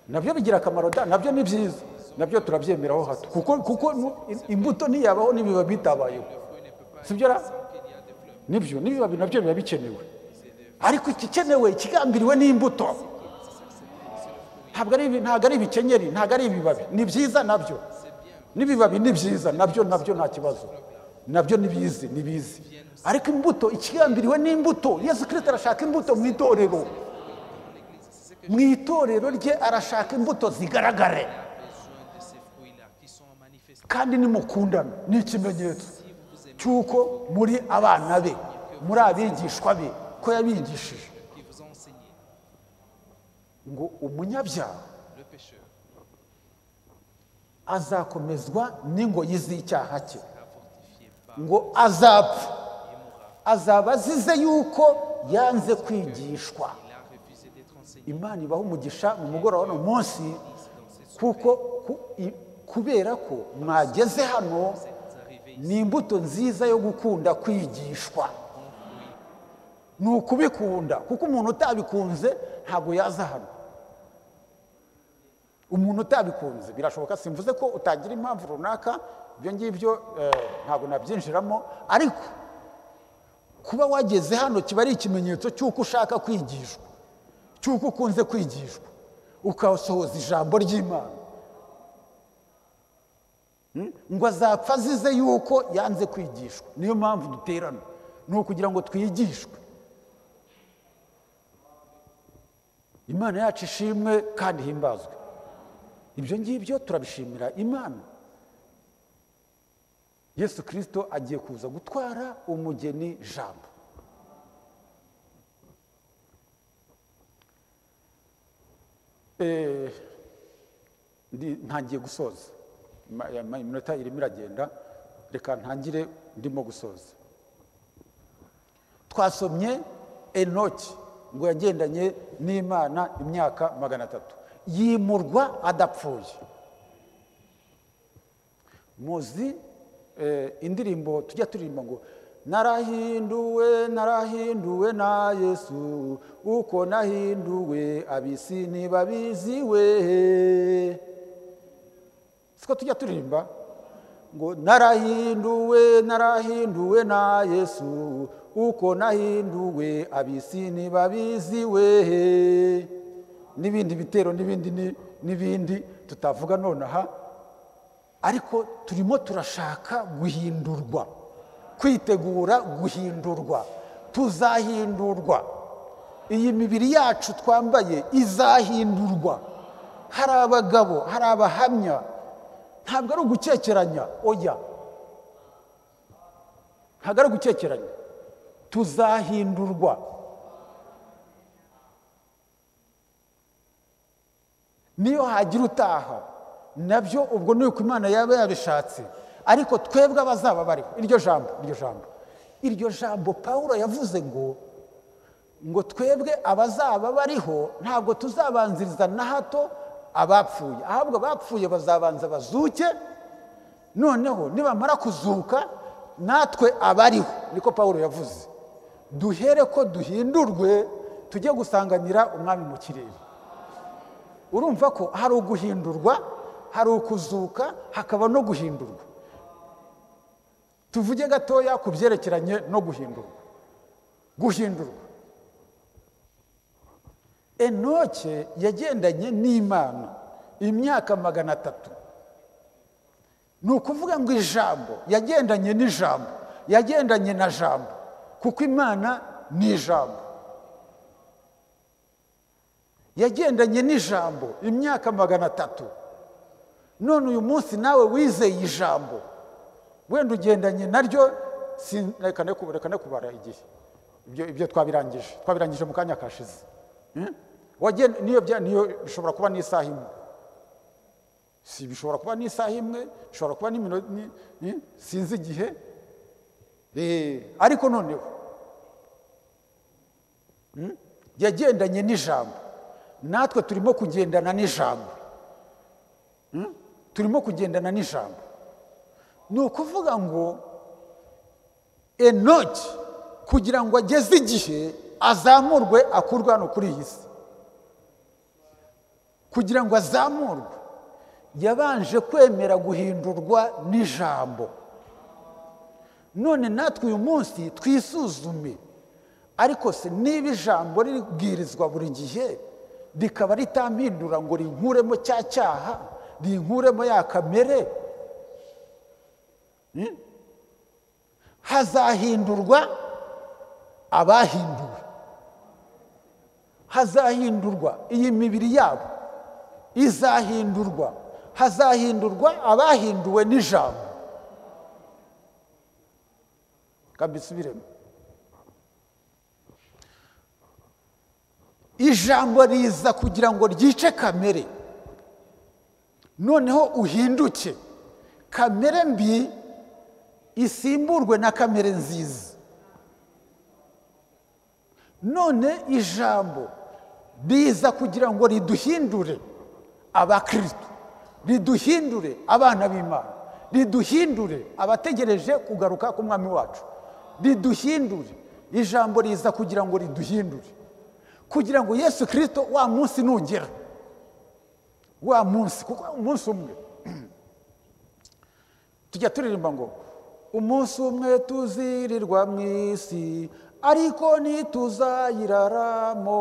nabyo bigira akamaro, nabyo ni byiza, nabyo turabyemeraho hato, kuko imbuto ntiyabaho n'ibibabi bitabayeho, sibyo ra? Nibyo n'ibibabi nabyo biba bikenewe, ariko ikikenewe ikigambiriwe n'imbuto. Ntabwo ari ibikenyeri, ntabwo ari ibibabi. Ni byiza nabyo, n'ibibabi ni byiza nabyo nta kibazo, nabyo ni bizi, ariko imbuto ikigambiriwe n'imbuto. Yesu Kristo arashaka imbuto mu itorero, mu itorero rye arashaka imbuto zigaragare, kandi nimukundana ni ikimenyetso cy'uko muri abana be, muri abigishwa be, ko yabigishije ngo umunyabyaha azakomezwa n'ingoyi z'icyaha cye, ngo azaba azize yuko yanze kwigishwa. Imana ibaha umugisha mu mugoroba w'uno munsi, kubera ko mwageze hano, ni imbuto nziza yo gukunda kwigishwa. Ni ukubikunda, kuko umuntu utabikunze ntabwo yaza hano. Umuntu utabikunze birashoboka, simvuze ko utagira impamvu runaka, ibyo ngibyo ntabwo nabyinjiramo, ariko kuba wageze hano kiba ari ikimenyetso cy'uko ushaka kwigishwa, cy'uko ukunze kwigishwa, ukasohoza ijambo ry'Imana. Ngo azapfa azize yuko yanze kwigishwa. Niyo mpamvu duterana, ni ukugira ngo twigishwe. Imana yacu ishimwe kandi ihimbazwe. Ibyo ngibyo turabishimira Imana. Yesu Kristo agiye kuza gutwara umugeni jambo. Ntangiye gusoza, iminota irimo iragenda, reka ntangire ndimo gusoza. Twasomye Enoki ngo yagendanye n'Imana imyaka 300, yimurwa adapfuye. Muzi indirimbo tujya turirimba ngo narahinduwe narahinduwe na Yesu uko nahinduwe abisi ntibabiziwe. Siko tujya turirimba ngo narahinduwe narahinduwe na Yesu uko nahinduwe abisi ntibabiziwe, n'ibindi bitero n'ibindi tutavuga nonaha. Ariko turimo turashaka guhindurwa, kwitegura guhindurwa, tuzahindurwa. Iyi mibiri yacu twambaye izahindurwa. Hari abagabo, hari abahamya, ntabwo ari ugukekeranya, oya, ntabwo ari ugukekeranya, tuzahindurwa. Niyo hagira utaha nabyo ubwo ni uko Imana yaba yabishatse, ariko twebwe abazaba bariho. Iryo jambo Pawulo yavuze ngo twebwe abazaba bariho ntabwo tuzabanziriza na hato abapfuye, ahubwo abapfuye bazabanza bazuke, noneho nibamara kuzuka natwe abariho, niko Pawulo yavuze, duhere ko duhindurwe tujye gusanganira umwami mu kirere. Urumva ko hari uguhindurwa, hari ukuzuka, hakaba no guhindurwa. Tuvuge gatoya ku byerekeranye no guhindurwa. Enoke yagendanye n'Imana imyaka 300. Ni ukuvuga ngo ijambo yagendanye n'ijambo, yagendanye na jambo, kuko Imana ni ijambo. Yagendanye n'ijambo imyaka 300. None uyu munsi nawe wizeye ijambo, wenda ugendanye naryo, reka kubara igihe. Ibyo twabirangije mu kanya kashize. Niyo bishobora kuba n'isaha imwe, si bishobora kuba n'isaha imwe, bishobora kuba n'iminota, sinzi igihe, ariko noneho yagendanye n'ijambo, natwe turimo kugendana n'ijambo. Turimo kugendana n'ijambo. Ni ukuvuga ngo Enoki kugira ngo ageze igihe azamurwe akurwa hano kuri iyi si, kugira ngo azamurwe yabanje kwemera guhindurwa n'ijambo. None natwe uyu munsi twisuzume, ariko se niba ijambo ribwirizwa buri gihe rikaba ritampindura ngo rinkuremo cya cyaha, rinkuremo ya kamere, hazahindurwa abahinduwe, hazahindurwa iyi mibiri yabo, izahindurwa, hazahindurwa abahinduwe n'ijambo. Kabisubiremo. Ijambo riza kugira ngo ryice kamere, noneho uhinduke, kamere mbi isimburwe na kamere nziza. None ijambo riza kugira ngo riduhindure abakristo, riduhindure abana b'Imana, riduhindure abategereje kugaruka k'umwami wacu, riduhindure. Ijambo riza kugira ngo riduhindure, kugira ngo Yesu Kristo wa munsi nugera, wa munsi, kuko umunsi umwe tujya turirimba ngo umunsi umwe tuzirirwa mu isi ariko ntituzayiraramo,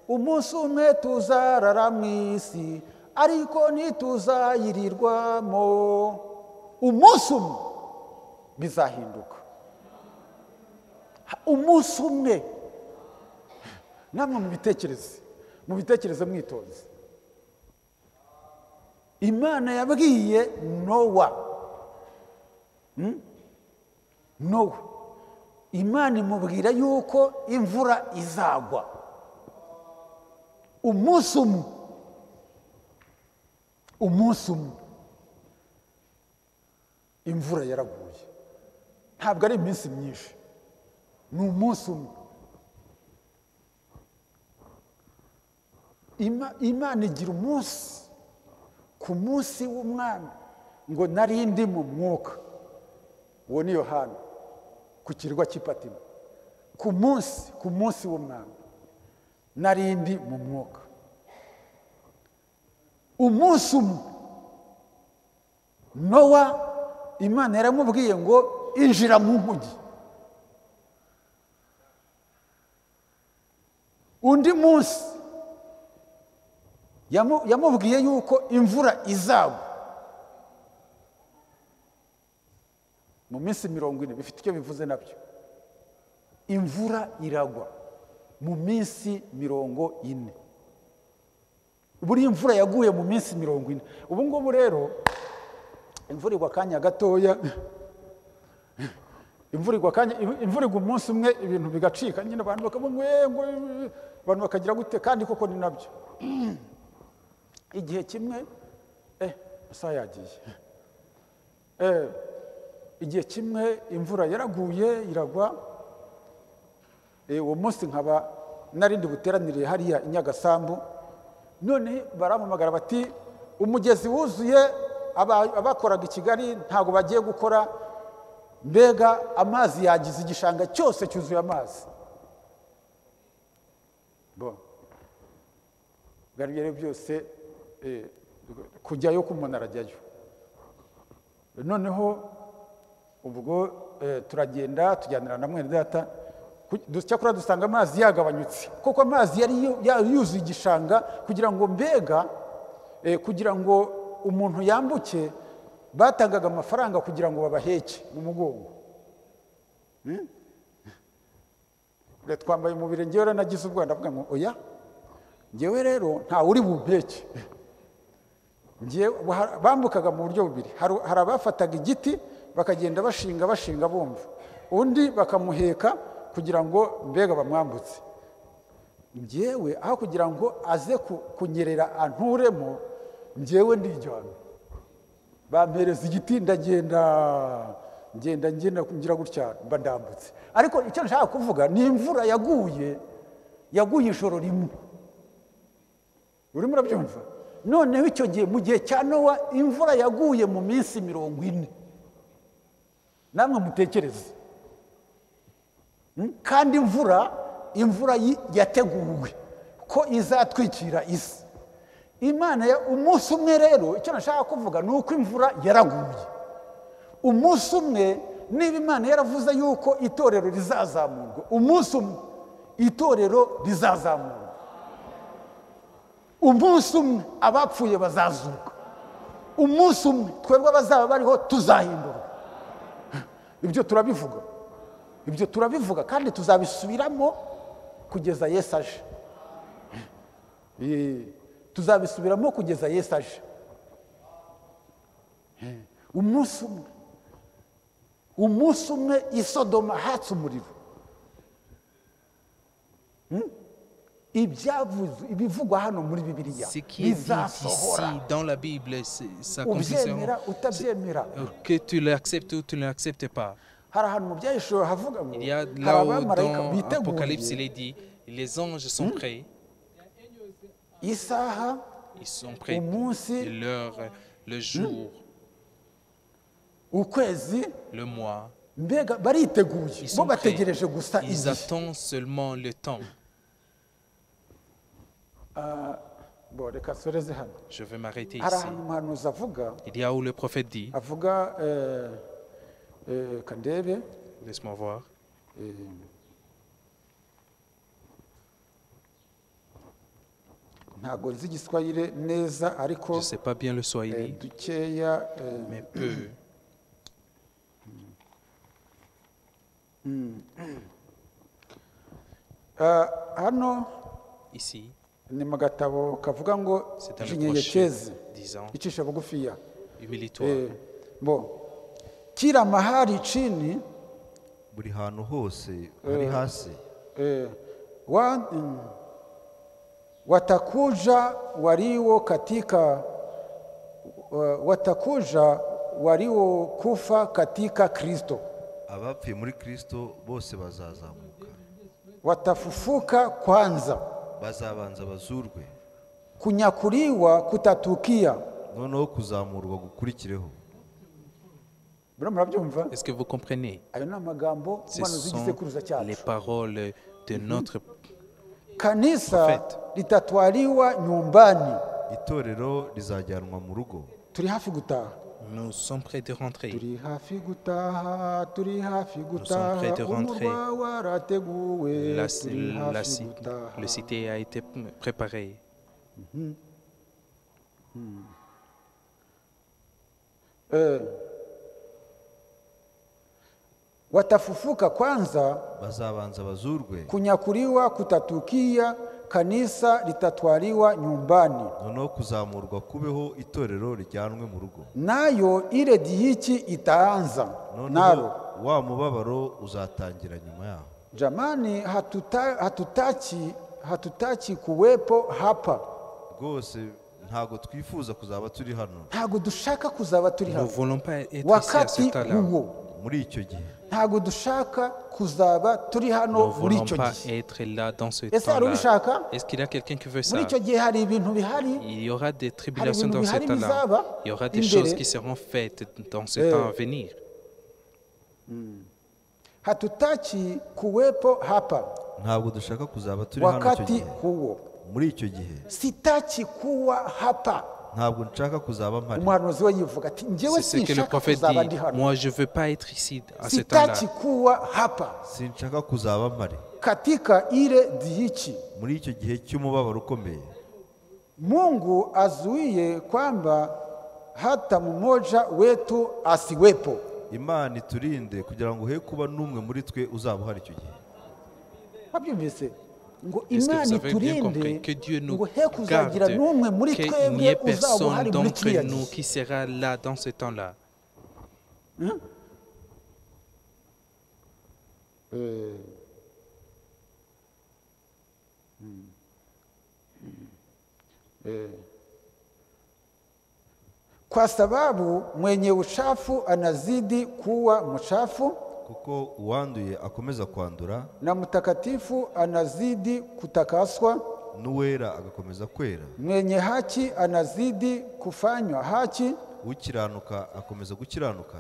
umunsi umwe tuzarara mu isi ariko ntituzayirirwamo. Umunsi umwe bizahinduka, umunsi umwe. Namwe mubitekereze mwitonze. Imana yabwiye Nowa, Imana imubwira yuko imvura izagwa. Umunsi umwe imvura yaraguye. Ntabwo ari iminsi myinshi, ni umunsi umwe. Imana igira umunsi, ku munsi w'umwami ngo nari ndi mu mwuka. Uwo ni Yohana. ku kirwa cy'Ipatimo ku munsi w'umwami narindi mu mwuka. Umunsi umwe Nowa Imana yaramubwiye ngo injira mu nkugi. Undi munsi yamubwiye yuko imvura izagwa mu minsi 40. Bifite icyo bivuze nabyo. Imvura iragwa mu minsi 40. Buri imvura yaguye mu minsi 40. Ubu ngubu rero imvura igwa kanya gatoya, imvura igwa umunsi umwe ibintu bigacika nyine abantu bakabona abantu bakagira gute, kandi koko ni nabyo. Igihe kimwe asa yagiye, igihe kimwe imvura yaraguye iragwa. Uwo munsi nkaba narindi buteranire hariya i Nyagasambu, none baramamagara bati umugezi wuzuye, abakoraga i Kigali ntago bagiye gukora, mbega amazi yagize igishanga cyose cyuzuye amazi. Bwari byose kujyayo k'umuntu arajyayo. Noneho ubwo turagenda tujyanira na mwene data, cyakora dusanga amazi yagabanyutse, kuko amazi yari yuzuye igishanga, kugira ngo mbega kugira ngo umuntu yambuke batangaga amafaranga kugira ngo babaheke mu mugongo. Twambaye umubiri, ngewe nagize ubwo ndavuga ngo oya, ngewe rero nta uri bumpeke. Bambukaga mu buryo bubiri, hari abafataga igiti bakagenda bashinga bumva, undi bakamuheka kugira ngo mbega bamwambutse. Ngewe aho kugira ngo aze kunyerera anturemo, ngewe ndijyana, bampereza igiti ndagenda ngira gutya mba ndambutse. Ariko icyo nshaka kuvuga ni imvura yaguye ijoro rimwe. Urimo urabyumva? Noneho icyo gihe mu gihe cya Nowa imvura yaguye mu minsi 40. Namwe mutekereze. Kandi imvura yateguwe ko izatwikira isi. Imana umunsi umwe rero, icyo nashaka kuvuga ni uko imvura yaraguye. Umunsi umwe niba Imana yaravuze yuko itorero rizazamurwa, umunsi umwe itorero rizazamurwa. Umunsi umwe abapfuye bazazuka. Umunsi umwe twebwe abazaba bariho tuzahindurwa. Ibyo turabivuga kandi tuzabisubiramo kugeza Yesu aje. Tuzabisubiramo kugeza Yesu aje. Umunsi umwe i Sodoma hatse umuriro. Ibivugwa hano muri Bibiliya bizasohora. Dans la Bible, ça consiste que tu l'acceptes ou tu ne l'acceptes pas. Il y a là-haut dans l'Apocalypse, il est dit, les anges sont prêts. Ils sont prêts. Le jour, le mois. Ils sont prêts. Ils attendent seulement le temps. Je vais m'arrêter ici. Il y a où le prophète dit, laisse-moi voir. Je ne sais pas bien le Swahili, mais peu. Ici, c'est un reproche disant, humilie-toi. Kila mahali chini, buri hantu hose hari hasi, watakuja waliokufa katika Kristo, abapfuye muri Kristo bose bazazamuka, watafufuka kwanza, bazabanza bazurwe, kunyakuliwa kutatukia, noneho kuzamurwa gukurikireho. Est-ce que vous comprenez? ayo ni amagambo Ce mano z'igisekuruza sont les cyacu paroles de notre kanisa prophète. litatwaliwa nyumbani. itorero rizajyanwa mu rugo. Turi hafi gutaha. Nous sommes prêts de rentrer. Turi hafi gutaha, turi hafi sommes gutaha, prêts de rentrer. umurwa warateguwe, La, turi la, hafi gutaha. le cité a été préparé. Watafufuka kwanza, bazabanza bazurwe, kunyakuliwa kutatukia, kanisa litatwaliwa nyumbani. noneho kuzamurwa kubeho itorero rijyanwe mu rugo. Nayo ile dhihiki itaanza Noneho nalo. wa mubabaro uzatangira nyuma yaho. Jamani, hatutachi kuwepo hapa. Rwose ntago twifuza kuzaba turi hano Ntago dushaka kuzaba turi Nous ne hano voulons pas être ici à wakati ce temps-là. huo. muri icyo gihe. Ntago dushaka kuzaba turi Nous hano ne muri voulons icyo pas gihe. être là dans ce Ese hari temps-là. ubishaka? Est-ce qu'il y a quelqu'un qui veut ça? Muri icyo gihe hari ibintu bihari. Il y aura des tribulations ibintu dans ce bihari temps-là. bizaba Il y aura des imbere. choses qui seront faites dans ce temps à venir. Hatutachi kuwepo hapa Ntabwo dushaka kuzaba turi hano icyo wakati gihe. huo. Muri icyo gihe Sitachi kuwa hapa. ntabwo nshaka kuzaba mpari. Umuhanuzi we yivuga ati njyewe C'est ce que le sinshaka prophète kuzaba dit. ndi hano. Moi, je ne veux pas être ici à ce temps-là. Sitachi kuwa hapa Sinshaka kuzaba mpari katika ile dhihiki. muri icyo gihe cy'umubabaro ukomeye. Mungu azuie kwamba hata mmoja wetu asiwepo. Imana iturinde kugira ngo he kuba n'umwe muri twe uzaba uhari icyo gihe. Wabyumvise ngo Est-ce que Imana vous avez bien iturinde compris que Dieu nous ngo he kuzagira garde, n'umwe muri qu'il n'y twebwe ait uzaba personne uhari muri d'entre kiriya nous gihe. qui sera là dans ce temps-là. Kwa sababu mwenye uchafu anazidi kuwa mchafu Kuko uwanduye akomeza kwandura, na mtakatifu anazidi kutakaswa, n'uwera agakomeza kwera, mwenye haki anazidi kufanywa haki. ukiranuka akomeza gukiranuka.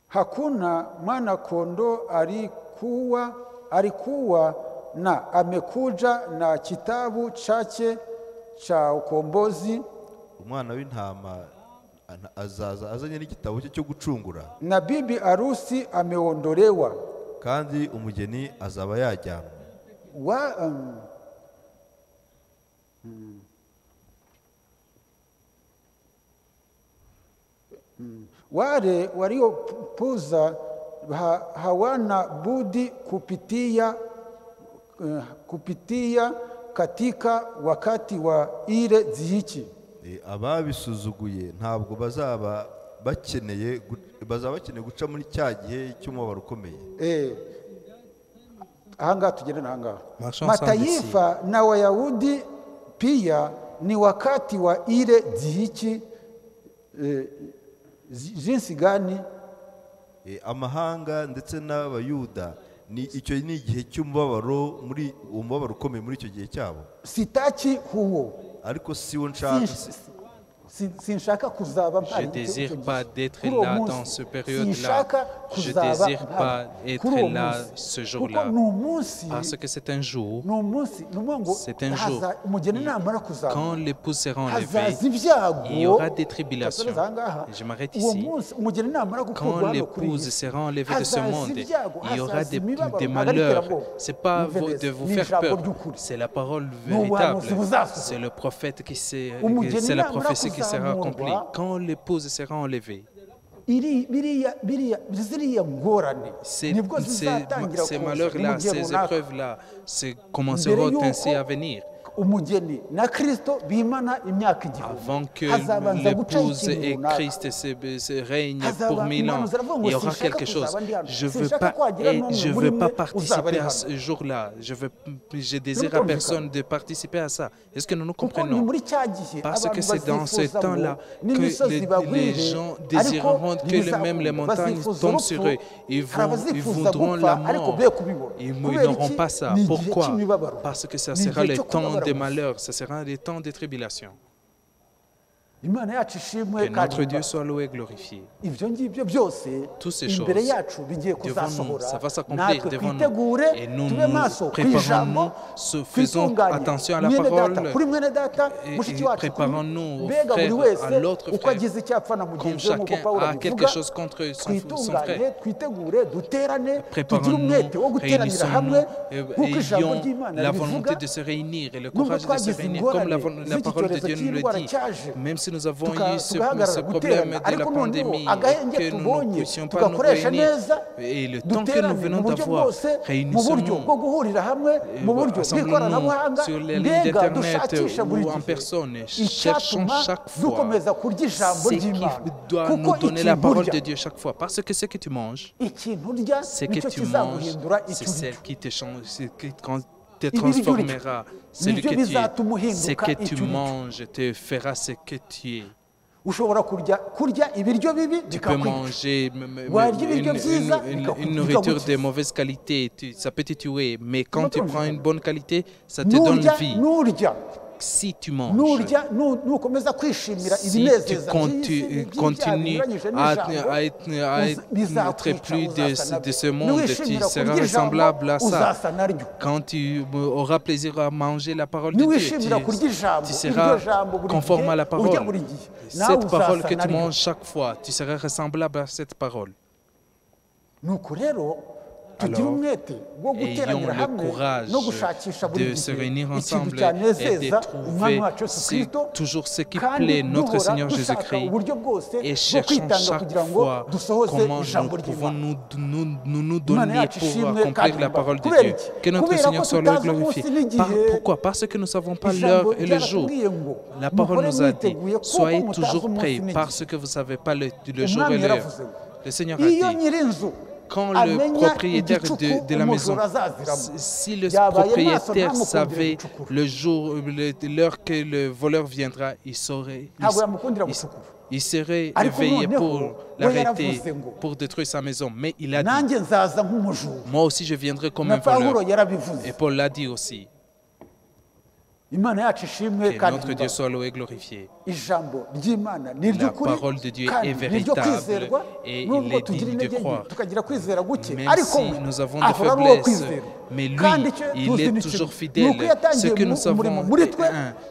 Hakuna mwana kondoo alikuwa na amekuja na kitabu chake cha ukombozi, Umwana w'intama azaza azanye n'igitabo cye cyo gucungura, na bibi arusi ameondolewa. kandi umugeni azaba yajyanwa. Wale waliopuza hawana budi kupitia katika wakati wa ile dhihiki. Ababisuzuguye ntabwo bazaba bakeneye guca muri cya gihe cy'umubabaro ukomeye. Ahangaha tugende n'ahangaha. Mataifa na Wayahudi pia ni wakati wa ile dhihiki. Jinsi gani? Amahanga ndetse n'abayuda icyo ni igihe cy'umubabaro, muri uwo mubabaro ukomeye muri icyo gihe cyabo. Sitachi huo. Ariko siwo nshaka. Je désire pas d'être là dans cette période-là. Je désire pas être là ce jour-là. Parce que c'est un jour. C'est un jour. Quand l'épouse sera enlevée, il y aura des tribulations. Je m'arrête ici. Quand l'épouse sera enlevée de ce monde, il y aura des malheurs. Ce n'est pas de vous faire peur. C'est la parole véritable. C'est le prophète qui c'est la prophétie qui sera accomplie. Quand l'épouse sera enlevée, ces malheurs-là, ces épreuves-là, commenceront ainsi à venir. Avant que l'épouse et Christ se règnent pour 1000 ans, il y aura quelque chose. Je ne veux pas participer à ce jour-là. Je désire à personne de participer à ça. Est-ce que nous nous comprenons? Parce que c'est dans ce temps-là que les gens désireront que même les montagnes tombent sur eux. Ils voudront la mort. Ils n'auront pas ça. Pourquoi? Parce que ça sera le temps des malheurs. Ça sera des temps de tribulation. imana yacu ishimwe Que notre kandi Dieu soit loué et glorifié. ibyo ngibyo byose Toutes ces choses imbere yacu bigiye devant nous, kuzasohora ça va s'accomplir natwe devant twitegure nous. Et nous tube maso nous ku ijambo préparons-nous, faisons twitunganye attention à la mwene parole data kuri mwene data et mushiki wacu kuri préparons-nous au mbega buri frère, wese à l'autre uko frère. agize icyapfa na Comme mugenzi we nk'uko chacun pawulo a quelque abivuga chose contre son twitunganye frère. twitegure duterane tugire Préparons-nous, umwete wo guteranira hamwe réunissons-nous nk'uko ijambo ayons ry'imana la ribivuga volonté de se réunir et le nubwo courage de se twagize réunir comme la ingorane parole de z'iki Dieu cyorezo nous le cy'indwara dit. cyaje Même si nous avons eu ce tugahagarara problème guterana de la ariko noneho pandémie, agahenge que nous ne tubonye puissions pas nous tugakoresha réunir, neza et le temps que nous duterane mu venons buryo d'avoir, bwose mu buryo réunissons-nous, bwo guhurira hamwe mu buryo bw'ikoranabuhanga sur les lignes mbega d'internet dushakisha buri ou en gihe personne, cherchons icyatuma chaque fois dukomeza kurya ijambo ce qui ry'imana doit kuko nous donner la parole ikintu de urya Dieu chaque fois. Parce que ce que tu manges, ikintu urya ce que nicyo tu manges, kizaguhindura c'est icyo celle urya qui te change, te Ibi biryo transformera. Celui nibyo que tu es, bizatuma ce uhinduka que icyo tu urya manges te fera ce que tu es. ushobora kurya ibiryo bibi Tu peux bikakwica manger warya ibiryo byiza une nourriture de mauvaise qualité, ça peut te tuer. Mais quand tu prends une bonne qualité, ça te donne vie. nurya Si tu manges, nurya nukomeza kwishimira si tu ibinezeza continues à être plus de ce monde, tu seras ressemblable à ça. Quand tu auras plaisir à manger la parole de Dieu, tu seras conforme à la parole. Cette parole que tu manges chaque fois, tu seras ressemblable à cette parole. Alors, ayons le courage de se réunir ensemble et de trouver toujours ce qui plaît notre Seigneur Jésus-Christ et cherchons chaque fois comment nous pouvons nous donner pour accomplir la parole de Dieu. Que notre Seigneur soit glorifié. Pourquoi? Parce que nous ne savons pas l'heure et le jour. La parole nous a dit, soyez toujours prêts parce que vous ne savez pas le jour et l'heure. Le Seigneur a dit, quand le propriétaire de la maison, si le propriétaire savait le jour, l'heure que le voleur viendra, il saurait, il serait éveillé pour l'arrêter, pour détruire sa maison. Mais il a dit, moi aussi je viendrai comme un voleur. Et Paul l'a dit aussi. Que notre Dieu soit loué et glorifié. La parole de Dieu est véritable et il est digne de croire. Même si nous avons des faiblesses, mais lui, il est toujours fidèle. Ce que nous savons,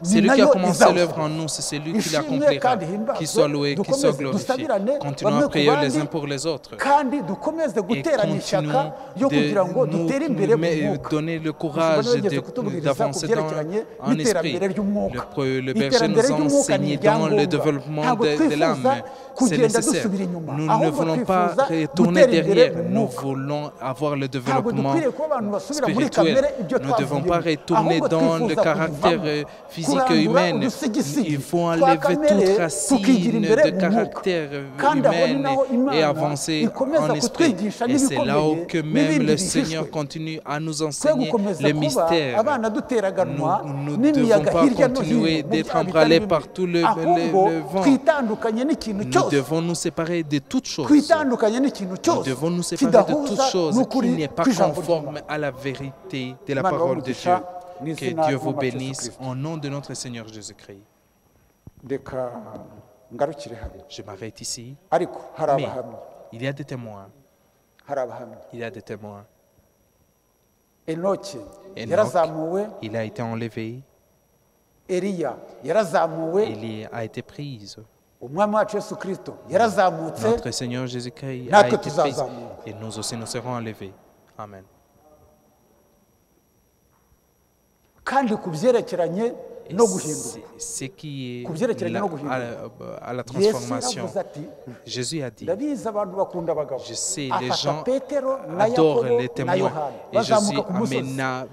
c'est lui qui a commencé l'œuvre en nous, c'est celui qui l'accomplira. Qu'il soit loué, qu'il soit glorifié. Continuons à prier les uns pour les autres. Et continuons de nous donner le courage d'avancer en esprit. Le berger nous a enseigné dans le développement de l'âme. C'est nécessaire. Nous ne voulons pas retourner derrière. Nous voulons avoir le développement spirituel. Nous ne devons pas retourner dans le caractère physique humain. Il faut enlever toute racine de caractère humain et avancer en esprit. Et c'est là où que même le Seigneur continue à nous enseigner les mystères. Nous ne devons pas continuer d'être emballés par tout le vent. Nous devons nous séparer de toutes choses. Nous devons nous séparer de toutes choses qui n'est pas conforme à la vérité de la parole de Dieu. Que Dieu vous bénisse au nom de notre Seigneur Jésus-Christ. Je m'arrête ici. Mais il y a des témoins. Il y a des témoins. Enoch, il a été enlevé. Élie a été prise. Notre Seigneur Jésus-Christ a été pris et nous aussi nous serons enlevés. Amen. Ce qui est à la transformation, Jésus a dit, je sais, les gens adorent les témoins. Et Jésus amena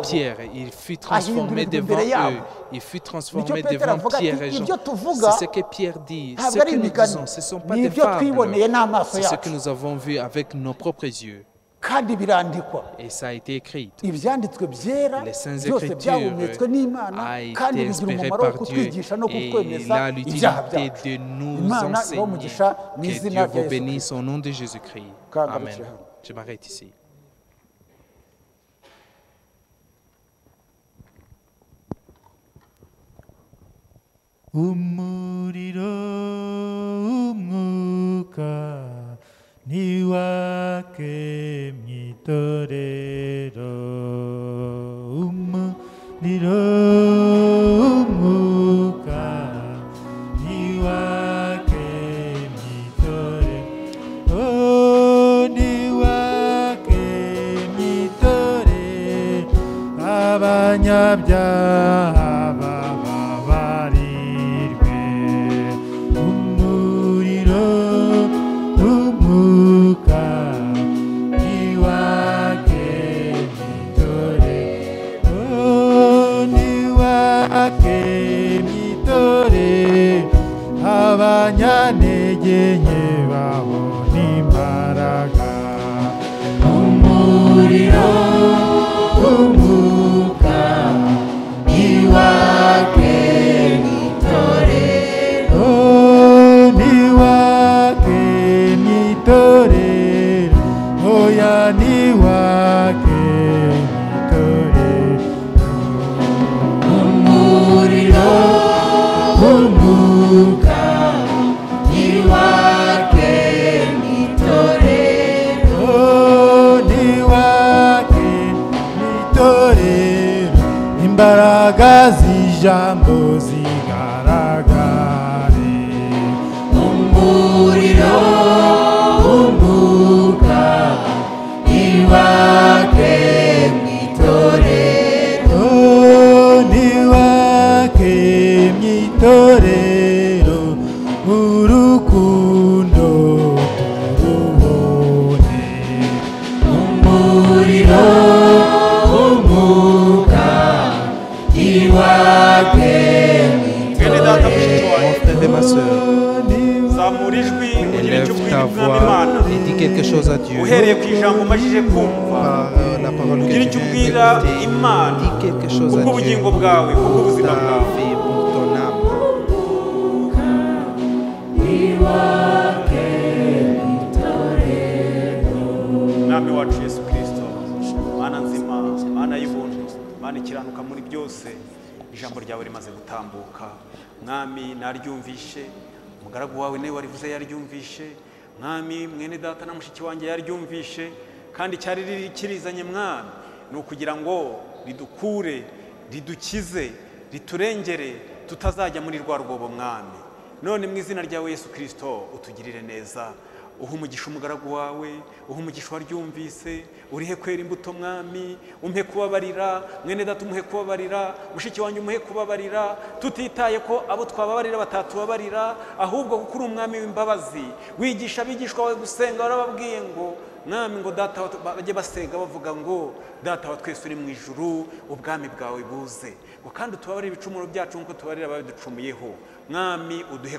Pierre, il fut transformé devant eux. Il fut transformé devant Pierre et Jean. C'est ce que Pierre dit. Ce que nous disons, ce ne sont pas des fables. C'est ce que nous avons vu avec nos propres yeux. Et ça a été écrit. Les Saintes Écritures a été inspiré par Dieu et il a l'utilité de nous enseigner. Que Dieu vous bénisse au nom de Jésus-Christ. Amen. Je m'arrête ici. umuriro umwuka niwake mwitorero umuriro umwuka niwake mwitorero niwake mwitorero abanyabyaha bababarirwe umuriro umwuka niwake mwitorero niwake mwitorero abanyantege nke babona imbaraga umuriro umwuka niwake mwitorero niwake mwitorero oya niwake mwitorero umuriro umwuka niwake mwitorero niwake mwitorero imbaraga z'ijambo zigaragare umuriro umwuka niwake mwitorero niwake mwitorero urukundo turubone umuriro umwuka niwake Bene data mushiki Mon wanjye frère et ma soeur, zamura ijwi ugira icyo élève ubwira ta umwami voix Imana et dis quelque chose à Dieu. uhereye ku ijambo umajije kumva Par la parole ugira que icyo tu viens ubwira d'écouter, Imana dis quelque chose à Dieu kubw'ubugingo bwawe kubw'ubuzima ta bwawe vie, pour ton âme. mwami wacu Yesu Kristo Mana nzima Mana y'ubuntu Mana ikiranuka muri byose ijambo ryawe rimaze gutambuka mwami naryumvishe umugaragu wawe nawe warivuze yaryumvishe mwami mwene data na mushiki wanjye yaryumvishe kandi cyari kirizanye mwami ni ukugira ngo ridukure ridukize riturengere tutazajya muri rwa rwobo mwami none mu izina ryawe Yesu Kristo utugirire neza uha umugisha umugaragu wawe uha umugisha waryumvise urihe kwera imbuto mwami umpe kubabarira mwene data umuhe kubabarira mushiki wanjye umuhe kubabarira tutitaye ko abo twababarira batatubabarira ahubwo kuko uri umwami w'imbabazi wigisha abigishwa bawe gusenga warababwiye ngo mwami ngo data bajye basenga bavuga ngo data wa twese uri mu ijuru ubwami bwawe buze ngo kandi utubabarire ibicumuro byacu nk'uko tubarira ababiducumuyeho mwami uduhe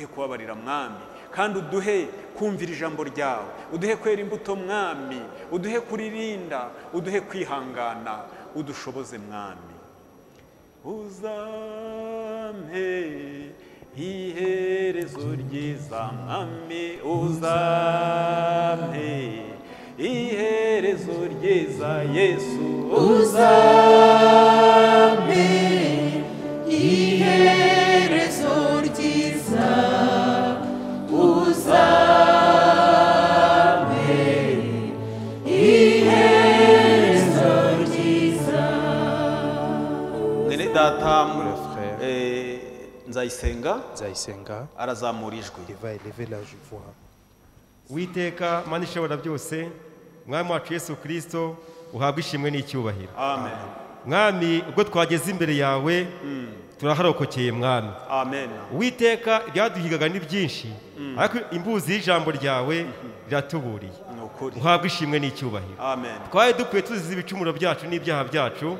kubabarira mwami kandi uduhe kumvira ijambo ryawe uduhe kwera imbuto mwami uduhe kuririnda uduhe kwihangana udushoboze mwami uzampe iherezo ryiza mwami uzampe iherezo ryiza Yesu uzampe iherezo ryiza uzampe iherezo ryiza mwene data Le frère Nzayisenga arazamura ijwi il va élever la voix. Uwiteka Mana ishobora byose mwami wacu Yesu Kristo uhabwa ishimwe n'icyubahiro amen mwami ubwo twageze imbere yawe turaharokokeye mwami amen Uwiteka ibyaduhigaga ni byinshi ariko imbuzi y'ijambo ryawe riratuburiye ni ukuri uhabwa ishimwe n'icyubahiro amen twari dukwiye tuzize ibicumuro byacu n'ibyaha byacu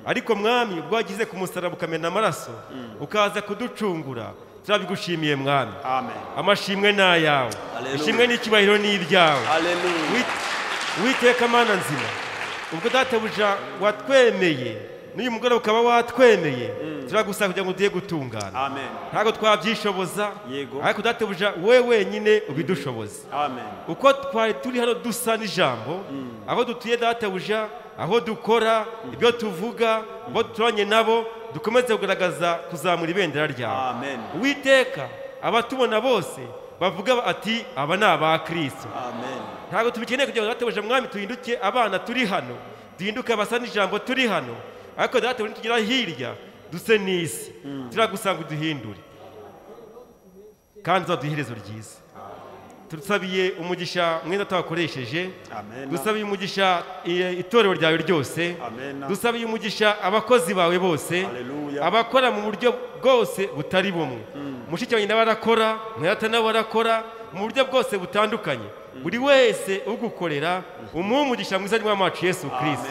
ariko mwami ubwo wagize ku musaraba ukamena amaraso ukaza kuducungura turabigushimiye mwami amen amashimwe ni ayawe Hallelujah. ishimwe n'icyubahiro ni ibyawe haleluya Uwiteka Mana nzima ubwo databuja watwemeye n'uyu mugoroba ukaba watwemeye turagusaba kugira ngo tuye gutungana amen ntago twabyishoboza Yego. ariko databuja we wenyine ubidushoboza amen uko twari turi hano dusa n'ijambo aho dutuye databuja aho dukora ibyo tuvuga abo turanye nabo dukomeze kugaragaza kuzamura ibendera ryawe amen Uwiteka abatubona bose bavuga ati aba ni aba Kristo amen ntago tubikeneye kugira ngo databuja mwami tuhinduke abana turi hano duhinduke abasa n'ijambo turi hano ariko databuja tugira hirya duse n'isi turagusanga uduhindure kandi uzaduhe iherezo ryiza tusabiye umugisha mwenda twakoresheje amen dusabiye umugisha itorero ryawe ryose amen dusabiye umugisha abakozi bawe bose Hallelujah. abakora mu buryo bwose butari bumwe mushiki wanjye nawe arakora mwata nawe arakora mu buryo bwose butandukanye buri wese ugukorera umuhe umugisha mwiza n'umwami wacu Yesu Kristo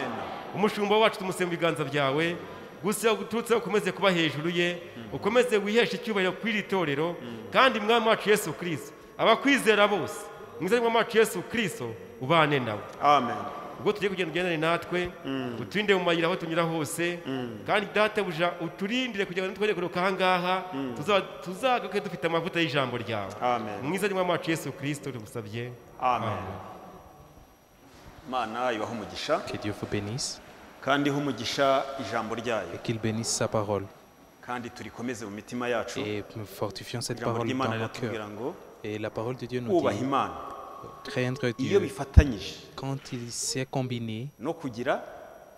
umushumba wacu tumusemba ibiganza byawe gusa guturutse ukomeze kuba hejuru ye ukomeze wiheshe icyubahiro kw'iri torero kandi mwami wacu Yesu Kristo abakwizera bose mwiza n'umwami wacu Yesu Kristo ubane nawe amen ubwo tugiye kugenda ugendane natwe uturinde mu mayira aho tunyura hose kandi databuja uturindire kugira ngo twere kuruka aha ngaha tuzagaruke dufite amavuta y'ijambo ryawe amen mwiza n'umwami wacu Yesu Kristo tugusabye amen mana ibaho umugisha Que Dieu vous bénisse kandi iha umugisha ijambo ryayo et qu'il bénisse sa parole. kandi turikomeze mu mitima yacu Et nous fortifions cette ijambo parole ry'Imana dans nos riratubwira cœurs. ngo Et la parole de Dieu nous kubaha dit, imana craindre iyo Dieu, bifatanyije quand il s'est combiné no kugira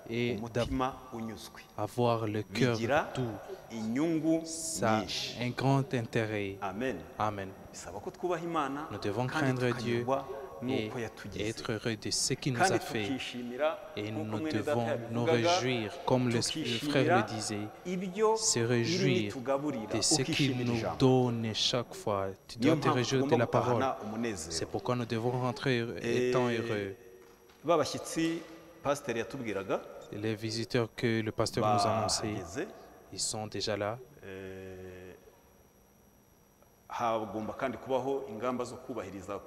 et umutima unyuzwe d'avoir le cœur bigira doux, inyungu ça nyinshi a un grand intérêt. amen Amen. bisaba ko twubaha imana Nous devons kandi craindre Dieu tukanyurwa et n'uko yatugize être heureux de ce qu'il nous kandi a fait. tukishimira Et nk'uko nous mwene data devons nous yabivugaga, réjouir, comme le frère tukishimira le disait, ibyo se iri réjouir nitugaburira de ce qu'il ukishimira nous ijambo donne chaque fois. Tu niyo dois te mpamvu réjouir de tugomba la parole. gutahana umunezero C'est pourquoi nous devons rentrer étant heureux. ba bashyitsi pasiteri yatubwiraga Les visiteurs que le pasteur nous a annoncés, bahageze ils sont déjà là. hagomba kandi kubaho ingamba zo kubahiriza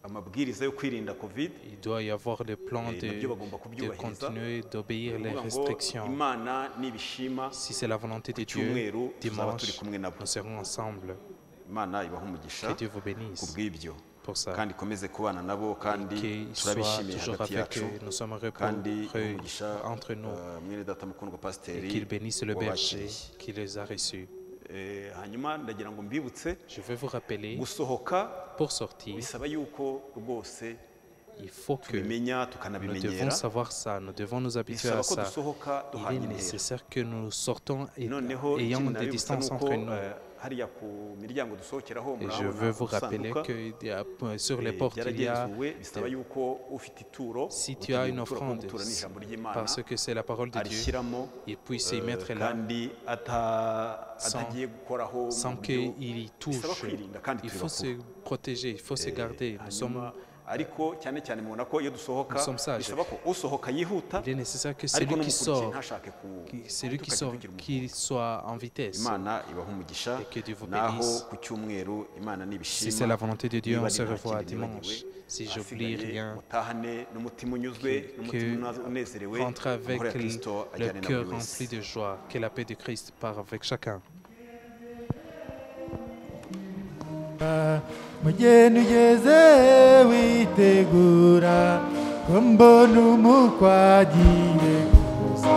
amabwiriza yo kwirinda covid Il doit y avoir le plan de continuer d'obéir les restrictions. imana nibishima Si c'est la volonté de Dieu, dimanche, nous serons ensemble. imana ibaha umugisha Que Dieu vous bénisse kubw'ibyo pour ça. kandi ikomeze kubana nabo kandi Qu'il soit turabishimiye toujours hagati avec yacu eux. Nous sommes heureux kandi pour eux, umugisha entre nous. mwene data mukundwa Et pasiteri qu'il bénisse le berger wabakiriye. qui les a reçus. hanyuma ndagira ngo mbibutse Je veux vous rappeler, gusohoka pour sortir, bisaba yuko rwose il faut que tubimenya nous devons tukanabimenyera savoir ça, nous devons nous habituer bisaba à ko ça. dusohoka Il est duhanye intera nécessaire que nous sortons noneho ayant ikindi des nabibutsa distances nuko entre nous. hariya ku miryango dusohokeraho Et je murahabona veux vous rappeler udusanduka, que sur les portes, il y a, byaragenzuwe bisaba yuko ufite ituro si tu as une utegura offrande, gutura n'ijambo ry'Imana parce que c'est la parole de Dieu, arishyiramo il puisse y mettre là kandi atagiye gukoraho sans mu buryo qu'il y bisaba touche. kwirinda kandi Il faut se protéger, il faut se garder. Nous sommes, ariko cyane cyane mubona ko iyo dusohoka Nous sommes sages. bisaba ko usohoka yihuta il est nécessaire que ariko celui qui n'umukurikiye sort, ntashake celui qui tukajya sort, tugira qu'il soit en vitesse. Imana ibaha umugisha Et que Dieu vous naho bénisse. ku cyumweru Imana Si nibishima c'est la volonté de Dieu, niba on se nta revoit kindi dimanche. nibagiwe, Si j'oublie ahasigaye rien, mutahane n'umutima unyuzwe n'umutima unezerewe rentre avec amahoro ya Kristo le ajyane na cœur buri rempli wese de joie, que la paix de Christ part avec chacun. mugeni ugeze witegura ko mbona umukwagiye gusa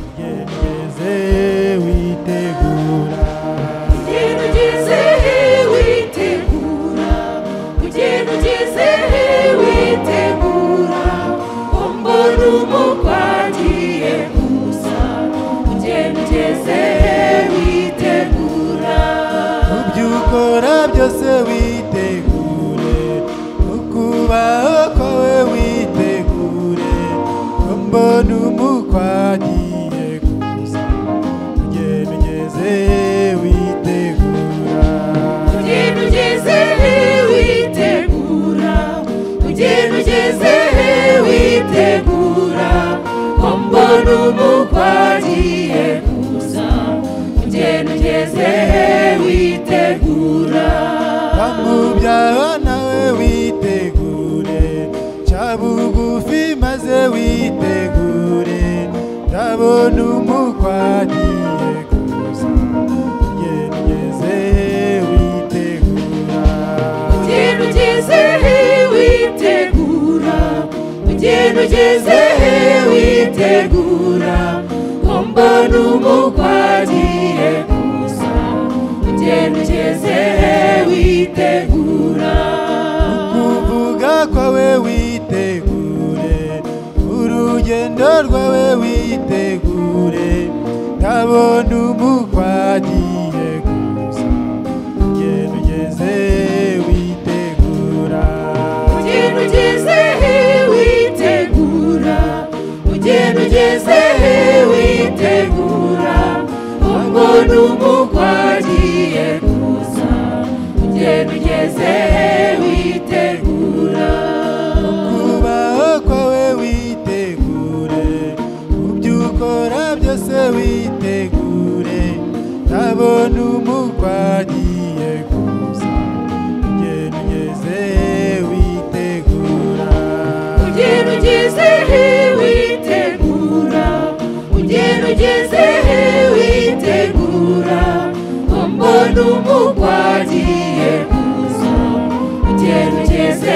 mugeni ugeze witegura Mugeni ugeze witegura mugeni ugeze witegura ko mbona umukwagiye gusa mugeni ugeze witegura mu byo ukora byose witegure ukubaho kwawe witegure ko mbona umukwagiye gusa mugeni ugeze witegura mugeni ugeze witegura mugeni ugeze witegura ko mbona umukwagiye gusa mugeni ugeze witegura bamubyaho nawe witegure ca bugufi maze witegure ndabona umukwagiye ugenda ugeze witegura mbona umukwe agiye kuza ugenda ugeze witegura ukuvuga kwawe witegure urugendo rwawe witegure ndabona umukwe agiye kuza ugenda ugeze witegura ugenda ugeze witegura ugenda ugeze witegura mbona umukwe agiye kuza ugenda ugeze witegura kubaho kwawe witegure kubyo ukora byose witegure ndabona umukwe agiye kuza ugenda ugeze witegura ugenda ugeze witegura ugenda ugeze witegura mbona umukwe agiye kuza ugenda ugeze